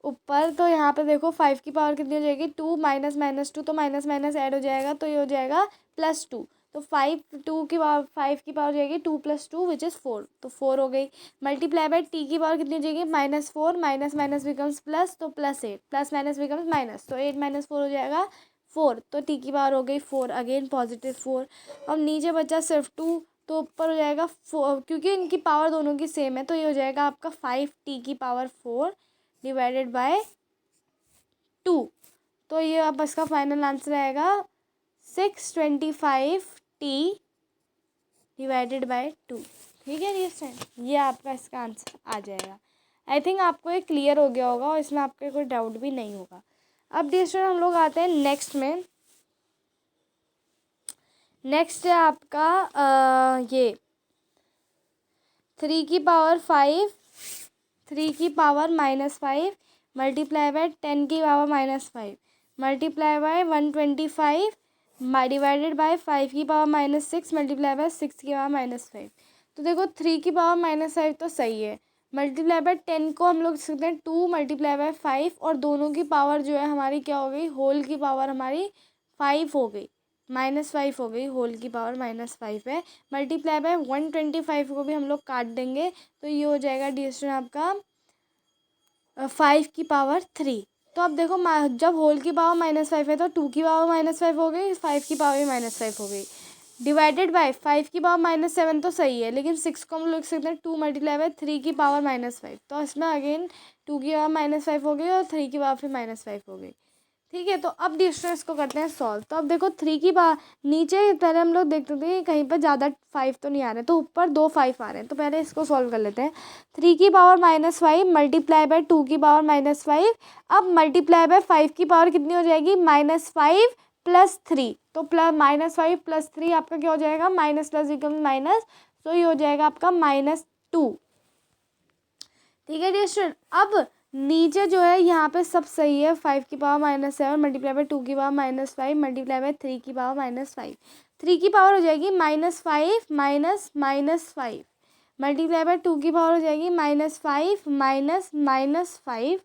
ऊपर, तो यहाँ पे देखो 5 की पावर कितनी हो जाएगी 2 -2, तो माइनस माइनस ऐड हो जाएगा, तो ये हो जाएगा +2। तो 5 की पावर हो जाएगी 2 + 2 विच इज़ 4, तो 4 हो गई। मल्टीप्लाई बाय t की पावर कितनी हो जाएगी -4 माइनस माइनस बिकम्स प्लस, तो +8 प्लस माइनस बिकम्स माइनस, तो 8 - 4 हो जाएगा 4, तो t की पावर हो गई 4 अगेन +4। अब नीचे बचा सिर्फ 2, तो ऊपर हो जाएगा 4, क्योंकि इनकी पावर दोनों की सेम है, तो ये हो जाएगा आपका 5t की पावर 4 डिवाइडेड बाय 2। तो ये अब इसका फाइनल आंसर आएगा 625t डिवाइडेड बाय 2, ठीक है डियर, ये आपका इसका आंसर आ जाएगा। आई थिंक आपको ये क्लियर हो गया होगा और इसमें आपके कोई डाउट भी नहीं होगा। अब डियर हम लोग आते हैं नेक्स्ट में। नेक्स्ट है आपका ये 3 की पावर 5 3 की पावर -5 मल्टीप्लाई बाय 10 की power -5 multiply by 125 divided by 5 की पावर -6 मल्टीप्लाई बाय 6 की पावर -5। तो देखो 3⁻⁻5 तो सही है, मल्टीप्लाई बाय 10 को हम लोग लिख सकते हैं 2 मल्टीप्लाई बाय 5, और दोनों की पावर जो है हमारी क्या हो गई, होल की पावर हमारी 5 हो गई, -5 हो गई, होल की पावर -5 है। मल्टीप्लाई बाय 125 को भी हम लोग काट देंगे, तो ये हो जाएगा डियर स्टूडेंट आपका 5 की पावर 3। तो अब देखो जब होल की पावर -5 है तो 2 की पावर -5 हो गई, 5 की पावर भी -5 हो गई, डिवाइडेड बाय 5 की पावर -7 तो सही है, लेकिन 6 को हम लोग लिख सकते हैं 2 मल्टीप्लाई बाय 3 की पावर -5, तो इसमें अगेन 2 की पावर -5 हो गई और 3 की पावर फिर -5 हो गई। ठीक है, तो अब डिस्टेंस को करते हैं सॉल्व। तो अब देखो 3 की पावर नीचे पहले हम लोग देखते थे कहीं पर ज़्यादा 5 तो नहीं आ रहे, तो ऊपर 2 5 आ रहे हैं, तो पहले इसको सॉल्व कर लेते हैं। 3 की पावर -5 मल्टीप्लाई बाय 2 की पावर -5, अब मल्टीप्लाई बाय 5 की पावर कितनी हो जाएगी, -5 + 3, तो -5 + 3 आपका क्या हो जाएगा, माइनस प्लस इक्वल माइनस, तो ये हो जाएगा आपका -2। ठीक है डियर स्टूडेंट, अब नीचे जो है यहाँ पे सब सही है, 5 की पावर -7 मल्टीप्लाई बाय 2 की पावर -5 मल्टीप्लाई बाय 3 की पावर -5, 3 की पावर हो जाएगी -5 माइनस -5 मल्टीप्लाई बाय 2 की पावर हो जाएगी -5 माइनस -5,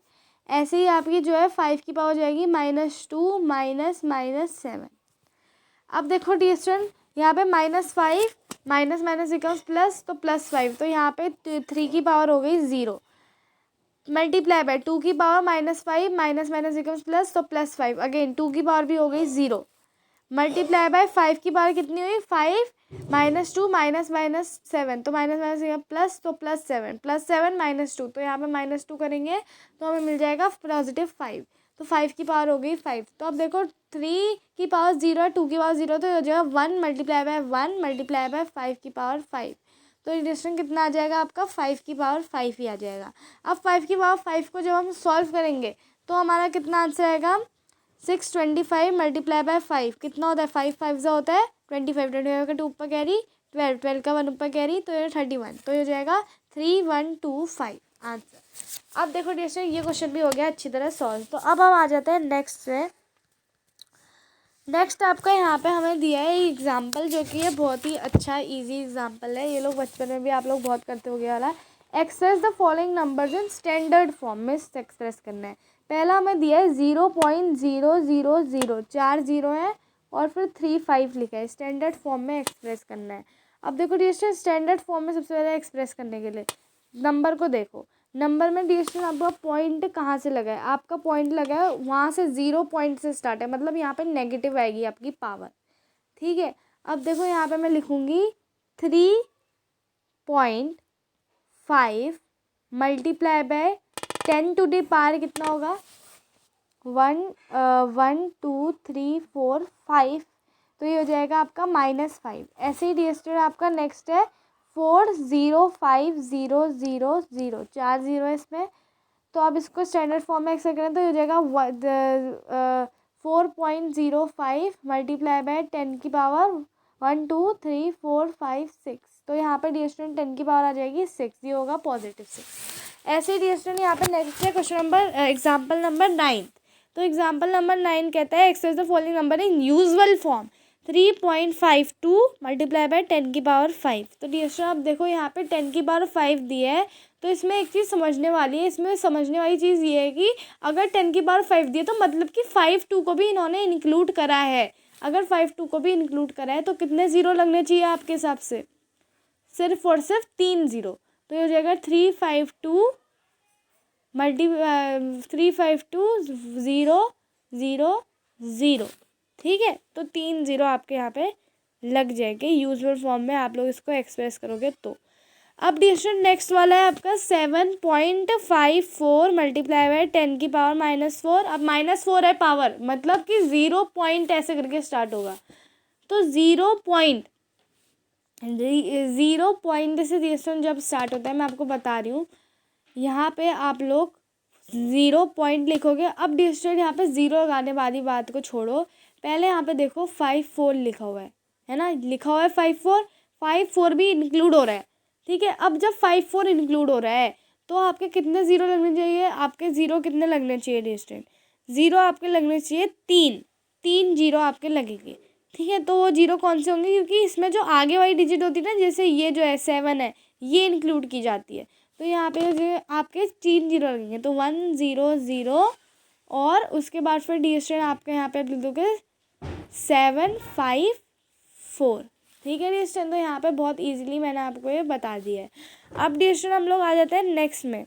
ऐसे ही आपकी जो है 5 की पावर हो जाएगी -2 -7। अब देखो डियर स्टूडेंट यहाँ पे -5 माइनस माइनस इक्वल्स प्लस, तो +5, तो यहाँ पे 3 की पावर हो गई 0, मल्टीप्लाई बाय 2 की power -5 minus minus equals plus, तो +5, अगेन 2 की पावर भी हो गई 0, मल्टीप्लाई बाय 5 की पावर कितनी हुई 5 -2 -7, तो माइनस माइनस प्लस, तो +7 +7 -2, तो यहाँ पे -2 करेंगे तो हमें मिल जाएगा +5, तो 5 की पावर हो गई 5। तो अब देखो 3 की पावर 0 है, 2 की पावर 0, तो हो जाएगा 1 मल्टीप्लाई बाय 1 मल्टीप्लाई बाय 5 की पावर 5, तो डिस्टेंस कितना आ जाएगा आपका 5 की पावर 5 ही आ जाएगा। अब 5 की पावर 5 को जब हम सॉल्व करेंगे तो हमारा कितना आंसर आएगा, 625 मल्टीप्लाई बाय 5 कितना होता है, 5 5 होता है 25, 25 का 2 ऊपर कैरी 12, 12 का 1 ऊपर कैरी, तो ये 31, तो ये हो जाएगा 3125 आंसर। अब देखो डिस्टेंस ये क्वेश्चन भी हो गया अच्छी तरह सॉल्व। तो अब हम आ जाते हैं नेक्स्ट से। नेक्स्ट आपका यहाँ पे हमें दिया है एग्जाम्पल, जो कि ये बहुत ही अच्छा इजी एग्जाम्पल है, ये लोग बचपन में भी आप लोग बहुत करते हो गया वाला। Express the following numbers in standard form में एक्सप्रेस करना है। पहला हमें दिया है 0.000, 4 0 है और फिर 3 5 लिखा है, स्टैंडर्ड फॉर्म में एक्सप्रेस करना है। अब देखो डिस्टेंस स्टैंडर्ड फॉर्म में सबसे पहले एक्सप्रेस करने के लिए नंबर को देखो, नंबर में डिस्टेंस आपका पॉइंट कहाँ से लगा है, आपका पॉइंट लगा है वहाँ से 0 पॉइंट से स्टार्ट है, मतलब यहाँ पे नेगेटिव आएगी आपकी पावर। ठीक है, अब देखो यहाँ पे मैं लिखूँगी 3.5 multiply by 10 to the power कितना होगा, 1 2 3 4 5, तो ये हो जाएगा आपका -5। ऐसे ही डिस्टेंस आपका नेक्स्ट है 40500, 4 0 है इसमें, तो अब इसको स्टैंडर्ड फॉर्म में एक्सप्रेस करें तो हो जाएगा 4.05 मल्टीप्लाई बाय 10 की पावर 1 2 3 4 5 6, तो यहाँ पे डिस्टेंस 10 की पावर आ जाएगी 6, ये होगा +6। ऐसे ही डिस्टेंस यहाँ पे नेक्स्ट है क्वेश्चन नंबर एग्जाम्पल नंबर 9। तो एग्जाम्पल नंबर 9 कहता है express the following number in usual form, 3.52 multiply by 10 की पावर 5। तो डिस्टेंस आप देखो यहाँ पे 10 की पावर 5 दी है, तो इसमें एक चीज़ समझने वाली है, इसमें समझने वाली चीज़ ये है कि अगर 10 की पावर 5 दी है तो मतलब कि 5 2 को भी इन्होंने इंक्लूड करा है। अगर 5 2 को भी इंक्लूड करा है तो कितने ज़ीरो लगने चाहिए आपके हिसाब से, सिर्फ और सिर्फ 3 0, तो ये हो जाएगा 352 0 0 0। ठीक है, तो 3 0 आपके यहाँ पे लग जाएंगे यूजुअल फॉर्म में, आप लोग इसको एक्सप्रेस करोगे तो। अब डिस्टेंस नेक्स्ट वाला है आपका 7.54 मल्टीप्लाई बाय 10 की पावर -4। अब -4 है पावर, मतलब कि 0 पॉइंट ऐसे करके स्टार्ट होगा, तो 0 पॉइंट से डिस्टेंस जब स्टार्ट होता है, मैं आपको बता रही हूँ, यहाँ पे आप लोग 0 पॉइंट लिखोगे। अब डिस्टेंस यहाँ पे 0 लगाने वाली बात को छोड़ो, पहले यहाँ पे देखो 5 4 लिखा हुआ है ना, लिखा हुआ है 5 4 भी इंक्लूड हो रहा है। ठीक है, अब जब 5 4 इंक्लूड हो रहा है तो आपके कितने ज़ीरो लगने चाहिए, आपके ज़ीरो कितने लगने चाहिए डिस्टेंस, ज़ीरो आपके लगने चाहिए 3 0 आपके लगेंगे। ठीक है, तो वो जीरो कौन से होंगे, क्योंकि इसमें जो आगे वाली डिजिट होती है ना, जैसे ये जो है 7 है, ये इंक्लूड की जाती है। तो यहाँ पे जो आपके 3 जीरो लगेंगे, तो 1 0 0 और उसके बाद फिर डी स्टूडेंट आपके यहाँ पे आप लिख दोगे 7 5 4। ठीक है डी स्टूडेंट, तो यहाँ पे बहुत इजीली मैंने आपको ये बता दिया है। अब डी स्टूडेंट हम लोग आ जाते हैं नेक्स्ट में।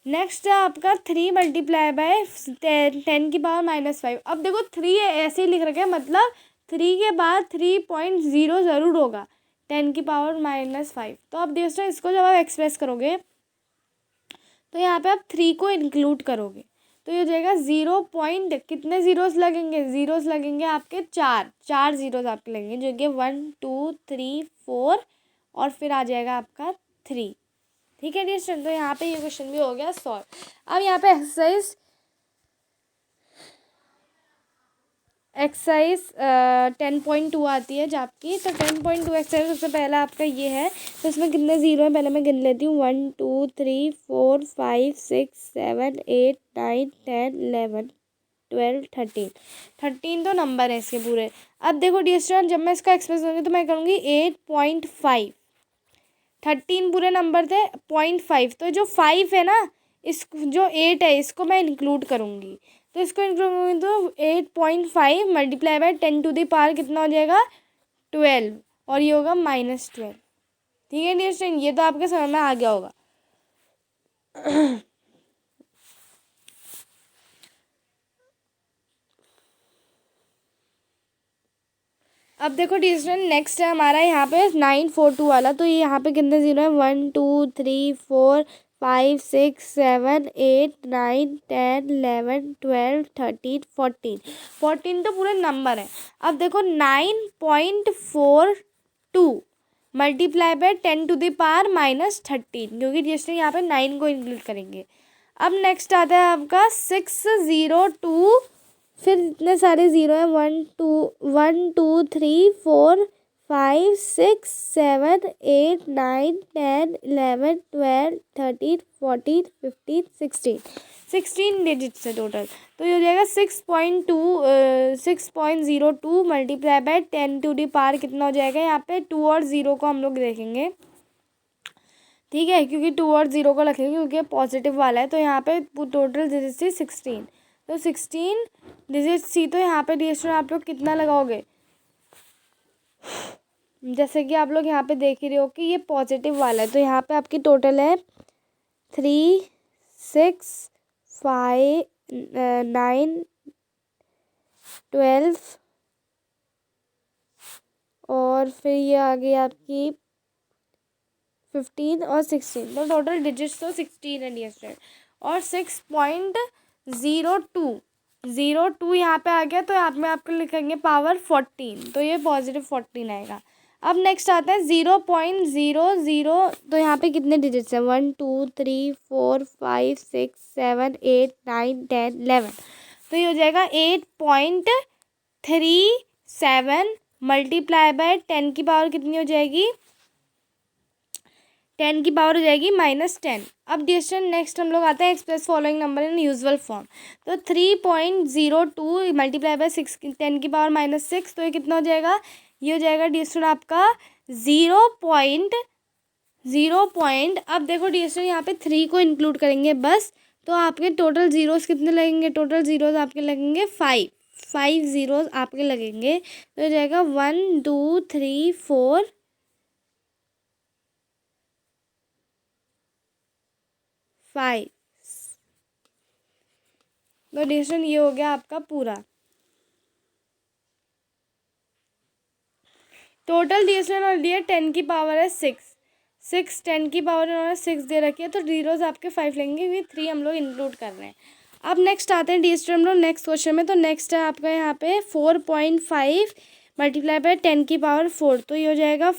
नेक्स्ट है आपका 3 मल्टीप्लाई बाय 10 की पावर -5। अब देखो 3 ऐसे ही लिख रखे हैं, मतलब 3 के बाद 3.0 ज़रूर होगा 10 की पावर -5। तो अब डी स्टूडेंट इसको जब आप एक्सप्रेस करोगे तो यहाँ पे आप 3 को इंक्लूड करोगे, तो ये हो जाएगा 0 पॉइंट, कितने ज़ीरोज़ लगेंगे, ज़ीरोज़ लगेंगे आपके 4 ज़ीरोज़ आपके लगेंगे, जो कि 1 2 3 4 और फिर आ जाएगा आपका 3। ठीक है डियर स्टूडेंट, तो यहाँ पे ये क्वेश्चन भी हो गया सॉल्व। अब यहाँ पे एक्सरसाइज 10.2 आती है जब आपकी, तो 10.2 एक्सरसाइज सबसे पहला आपका ये है। तो इसमें कितने ज़ीरो है पहले मैं गिन लेती हूँ, 1 2 3 4 5 6 7 8 9 10 11 12 13 तो नंबर है इसके पूरे। अब देखो डियर स्टूडेंट, जब मैं इसका एक्सप्रेस करूँगी तो मैं करूँगी 8.5, 13 पूरे नंबर थे, 0.5, तो जो 5 है ना, इस जो 8 है इसको मैं इंक्लूड करूँगी, तो इसको इंक्लूड करूँगी तो 8.5 multiply by 10 to the power कितना हो जाएगा 12, और ये होगा -12। ठीक है डियर स्टूडेंट, ये तो आपके समझ में आ गया होगा। अब देखो डियर स्टूडेंट, नेक्स्ट है हमारा यहाँ पे 942 वाला। तो ये यहाँ पे कितने ज़ीरो है, 1 2 3 4 5 6 7 8 9 10 11 12 13 14 तो पूरे नंबर है। अब देखो 9.42 multiply by 10 to the power -13, क्योंकि जैसे यहाँ पे 9 को इंक्लूड करेंगे। अब नेक्स्ट आता है आपका 602, फिर इतने सारे ज़ीरो हैं, 1 2 3 4 5 6 7 8 9 10 11 12 13 14 15 16 डिजिट्स है टोटल। तो ये हो जाएगा 6.02 multiply by 10 to the power कितना हो जाएगा, यहाँ पे 2 और 0 को हम लोग देखेंगे। ठीक है, क्योंकि 2 और 0 को रखेंगे क्योंकि पॉजिटिव वाला है, तो यहाँ पे टोटल डिजिट थी 16, तो 16 डिजिट सी। तो यहाँ पे डी स्टूडेंट आप लोग कितना लगाओगे, जैसे कि आप लोग यहाँ पे देख ही रहे हो कि ये पॉजिटिव वाला है, तो यहाँ पे आपकी टोटल है 3 6 5 9 12 और फिर ये आ गई आपकी 15 और 16, तो टोटल डिजिट्स तो 16 है डियर स्टूडेंट। और 6.02 यहाँ पे आ गया, तो यहाँ पे आपको लिखेंगे पावर 14, तो ये पॉजिटिव 14 आएगा। अब नेक्स्ट आता है 0.00, तो यहाँ पे कितने डिजिट्स हैं, 1 2 3 4 5 6 7 8 9 10 11, तो ये हो जाएगा 8.37 मल्टीप्लाई बाय 10 की पावर कितनी हो जाएगी, 10 की पावर हो जाएगी -10। अब डिस्टेंस नेक्स्ट हम लोग आते हैं express following number in usual form. तो 3.02 मल्टीप्लाई बाय 10 की पावर -6, तो ये कितना हो जाएगा, ये हो जाएगा डिस्टेंस आपका 0. अब देखो डिस्टेंस यहाँ पे 3 को इंक्लूड करेंगे बस, तो आपके टोटल ज़ीरोज़ कितने लगेंगे, टोटल ज़ीरोज़ आपके लगेंगे 5 ज़ीरोज़ आपके लगेंगे, तो हो जाएगा 1 2 3 4 5। तो डिस्टेंस ये हो गया आपका पूरा। टोटल डिस्टेंस और दिया 10 की पावर है 6 10 की पावर उन्होंने 6 दे रखी है, तो ज़ीरोज़ आपके 5 लेंगे क्योंकि 3 हम लोग इंक्लूड कर रहे हैं। अब नेक्स्ट आते हैं डिस्टेंस हम लोग नेक्स्ट क्वेश्चन में। तो नेक्स्ट है आपका यहाँ पे 4.5 मल्टीप्लाई बाय 10 की पावर 4, तो ये हो जाएगा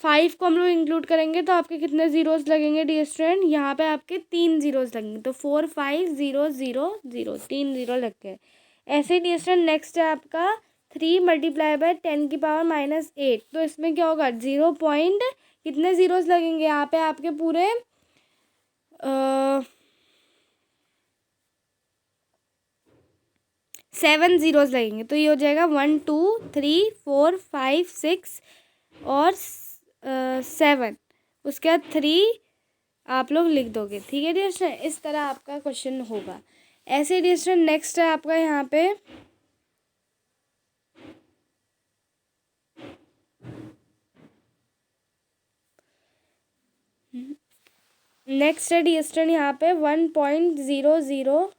5 को हम लोग इंक्लूड करेंगे तो आपके कितने ज़ीरोज़ लगेंगे डी स्टूडेंट, यहाँ पे आपके 3 ज़ीरोज़ लगेंगे, तो 4 5 0 0 0 3 ज़ीरो लग गए। ऐसे ही डी स्टूडेंट नेक्स्ट है आपका 3 मल्टीप्लाई बाय 10 की पावर -8, तो इसमें क्या होगा 0 पॉइंट कितने ज़ीरोज़ लगेंगे, यहाँ पे आपके पूरे 6 7 ज़ीरोज़ लगेंगे, तो ये हो जाएगा 1 2 3 4 5 6 और 7, उसके बाद 3 आप लोग लिख दोगे। ठीक है डियर स्टूडेंट, इस तरह आपका क्वेश्चन होगा। ऐसे डियर स्टूडेंट नेक्स्ट है आपका यहाँ पे नेक्स्ट है डियर स्टूडेंट यहाँ पे 1.00।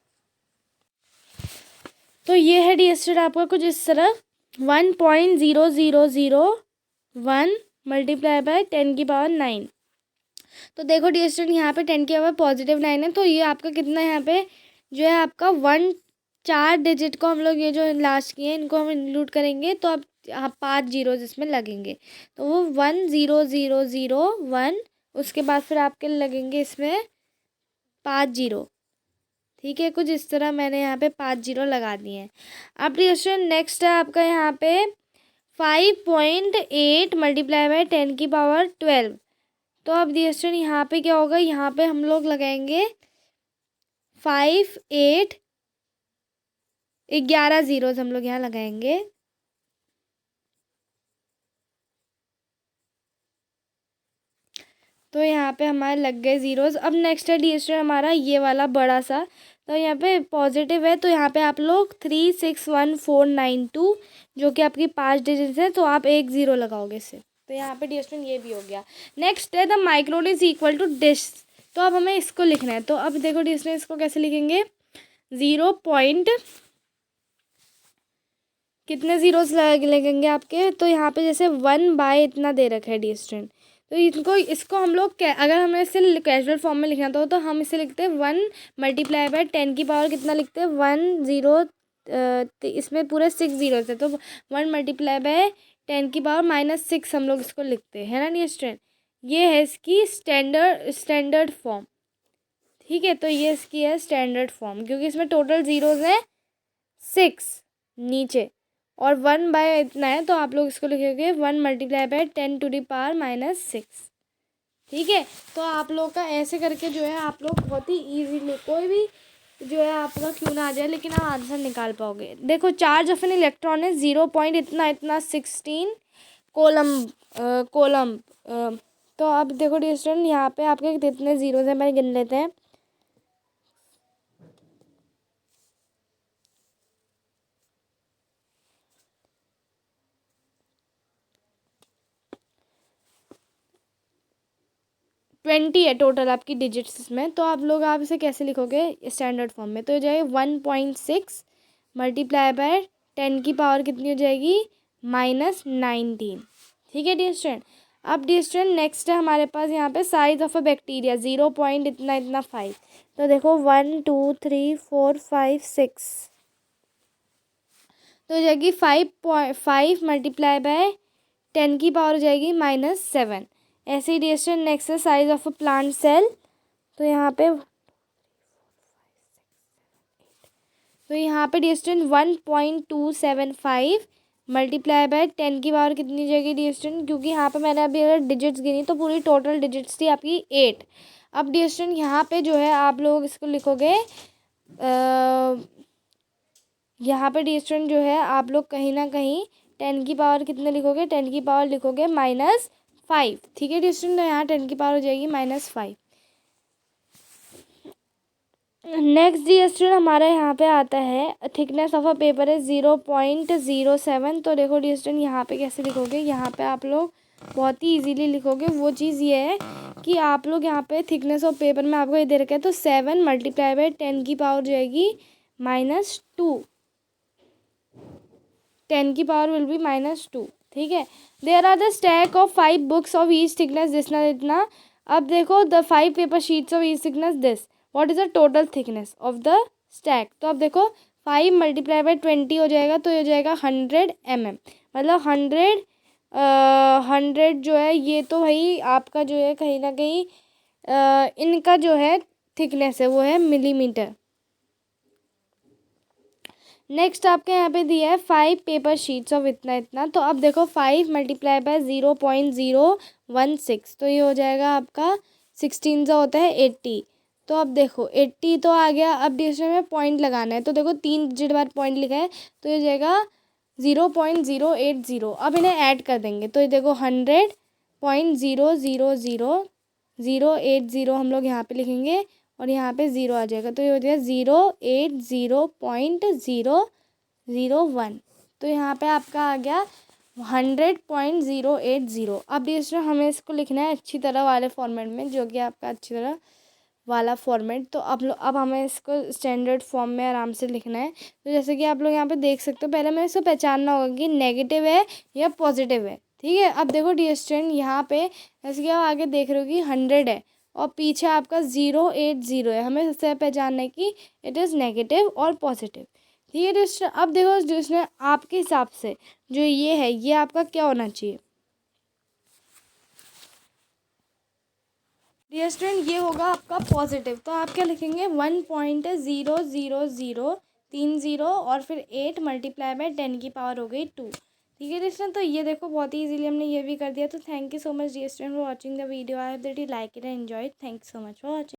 तो ये है डियर स्टूडेंट आपका कुछ इस तरह 1.0001 मल्टीप्लाई बाय 10⁹। तो देखो डियर स्टूडेंट यहाँ पे 10 की पावर +9 है, तो ये आपका कितना यहाँ पे जो है आपका 4 डिजिट को हम लोग ये जो लास्ट किए हैं इनको हम इंक्लूड करेंगे, तो अब 5 जीरोज इसमें लगेंगे, तो वो 10001, उसके बाद फिर आपके लगेंगे इसमें 5 जीरो। ठीक है, कुछ इस तरह मैंने यहाँ पे 5 जीरो लगा दिए हैं। अब डियर स्टूडेंट नेक्स्ट है आपका यहाँ पे 5.8 मल्टीप्लाई बाय 10⁻12। तो अब डियर स्टूडेंट यहाँ पे क्या होगा, यहाँ पे हम लोग लगाएंगे 5 8 11 ज़ीरोज़ हम लोग यहाँ लगाएंगे। तो यहाँ पे हमारे लग गए ज़ीरोज़। अब नेक्स्ट है डियर स्टूडेंट हमारा ये वाला बड़ा सा, तो यहाँ पे पॉजिटिव है, तो यहाँ पे आप लोग 361492 जो कि आपकी 5 डिजिट है, तो आप 1 ज़ीरो लगाओगे इससे। तो यहाँ पे डियर स्टूडेंट ये भी हो गया। नेक्स्ट है the micron is equal to dish. तो अब हमें इसको लिखना है, तो अब देखो डियर स्टूडेंट इसको कैसे लिखेंगे, 0 पॉइंट कितने ज़ीरोज़ लगेंगे आपके, तो यहाँ पे जैसे 1/, इतना दे रखा है डियर स्टूडेंट, तो इसको हम लोग अगर हमें इसे कैजुअल फॉर्म में लिखना तो हम इसे लिखते हैं 1 मल्टीप्लाई बाय 10 की पावर कितना लिखते हैं 1 0, इसमें पूरे 6 ज़ीरोज़ है, तो 1 मल्टीप्लाई बाय 10 की पावर -6 हम लोग इसको लिखते हैं ना डियर स्टूडेंट। ये है इसकी स्टैंडर्ड फॉर्म। ठीक है, तो ये इसकी है स्टैंडर्ड फॉर्म, क्योंकि इसमें टोटल ज़ीरोज़ हैं 6 नीचे और 1/, इतना है, तो आप लोग इसको लिखोगे 1 मल्टीप्लाई बाय 10⁻⁻6। ठीक है, तो आप लोग का ऐसे करके जो है आप लोग बहुत ही ईजीली कोई भी जो है आपका क्यों ना आ जाए, लेकिन आप आंसर निकाल पाओगे। देखो चार्ज ऑफ एन इलेक्ट्रॉन है 0 पॉइंट इतना 16 कोलम। तो अब देखो डियर स्टूडेंट यहाँ पे आपके कितने ज़ीरोज़ हैं, मैं गिन लेते हैं। ट्वेंटी है टोटल आपकी डिजिट्स इसमें, तो आप इसे कैसे लिखोगे स्टैंडर्ड फॉर्म में, तो हो जाएगा 1.6 मल्टीप्लाई बाय 10 की पावर कितनी हो जाएगी -19। ठीक है डियर स्टूडेंट। अब डियर स्टूडेंट नेक्स्ट है हमारे पास यहाँ पे size of a bacteria 0 point इतना 5। तो देखो 1 2 3 4 5 6, तो हो जाएगी 5 मल्टीप्लाई बाय 10 की पावर हो जाएगी -7। ऐसे ही डियर स्टूडेंट नेक्स्ट है size of a plant cell, तो यहाँ पे डियर स्टूडेंट 1.275 मल्टीप्लाई बाय 10 की पावर कितनी जाएगी डियर स्टूडेंट, क्योंकि यहाँ पे मैंने अभी अगर डिजिट्स गिनी तो पूरी टोटल डिजिट्स थी आपकी 8। अब डियर स्टूडेंट यहाँ पे जो है आप लोग इसको लिखोगे, यहाँ पे डियर स्टूडेंट जो है आप लोग कहीं ना कहीं 10 की पावर कितने लिखोगे, 10 की पावर लिखोगे -5। ठीक है डियर स्टूडेंट, यहाँ 10 की पावर हो जाएगी -5। नेक्स्ट डियर स्टूडेंट हमारे यहाँ पे आता है थिकनेस ऑफ अ पेपर है 0.07। तो देखो डियर स्टूडेंट यहाँ पे कैसे लिखोगे, यहाँ पे आप लोग बहुत ही इजीली लिखोगे। वो चीज़ ये है कि आप लोग यहाँ पे थिकनेस ऑफ पेपर में आपको ये दे रखा है, तो 7 मल्टीप्लाई बाय 10 की पावर जाएगी -2, 10 की पावर विल बी -2। ठीक है, there are the stack of 5 books of each thickness जितना इतना। अब देखो the 5 paper sheets of each thickness this, what is the total thickness of the stack. तो अब देखो 5 मल्टीप्लाई बाय 20 हो जाएगा, तो ये हो जाएगा 100 mm, मतलब 100 जो है ये तो भाई आपका जो है कहीं ना कहीं इनका जो है थिकनेस है वो है मिलीमीटर। नेक्स्ट आपके यहाँ पे दिया है 5 पेपर शीट्स ऑफ इतना। तो अब देखो 5 मल्टीप्लाई बाय 0.016, तो ये हो जाएगा आपका 16 जो होता है 80। तो तो अब देखो 80 तो आ गया। अब डिजिट में पॉइंट लगाना है, तो देखो 3 डिजिट बाद पॉइंट लिखा है तो ये हो जाएगा 0.080। अब इन्हें ऐड कर देंगे तो ये देखो 100.000 हम लोग यहाँ पे लिखेंगे और यहाँ पे 0 आ जाएगा, तो ये हो जाएगा 080.001। तो यहाँ पे आपका आ गया 100.080। अब डिजिट हमें इसको लिखना है अच्छी तरह वाले फॉर्मेट में, जो कि आपका अच्छी तरह वाला फॉर्मेट। तो अब हमें इसको स्टैंडर्ड फॉर्म में आराम से लिखना है। तो जैसे कि आप लोग यहाँ पे देख सकते हो, पहले हमें इसको पहचानना होगा कि नेगेटिव है या पॉजिटिव है। ठीक है, अब देखो डियर स्टूडेंट यहाँ पे जैसे कि आप आगे देख रहे हो कि 100 है और पीछे आपका 080 है। हमें सबसे पहचानना है कि इट इज़ नेगेटिव और पॉजिटिव। ठीक है डियर स्टूडेंट, अब देखो जिसने आपके हिसाब से जो ये है ये आपका क्या होना चाहिए डियर स्टूडेंट, ये होगा आपका पॉजिटिव। तो आप क्या लिखेंगे 1.00030 और फिर 8 मल्टीप्लाई बाय 10 की पावर हो गई 2। ठीक है डियर स्टूडेंट, तो ये देखो बहुत ही इजीली हमने ये भी कर दिया। तो thank you so much dear student for watching the video. I hope that you like it and enjoy it. Thank you so much for watching.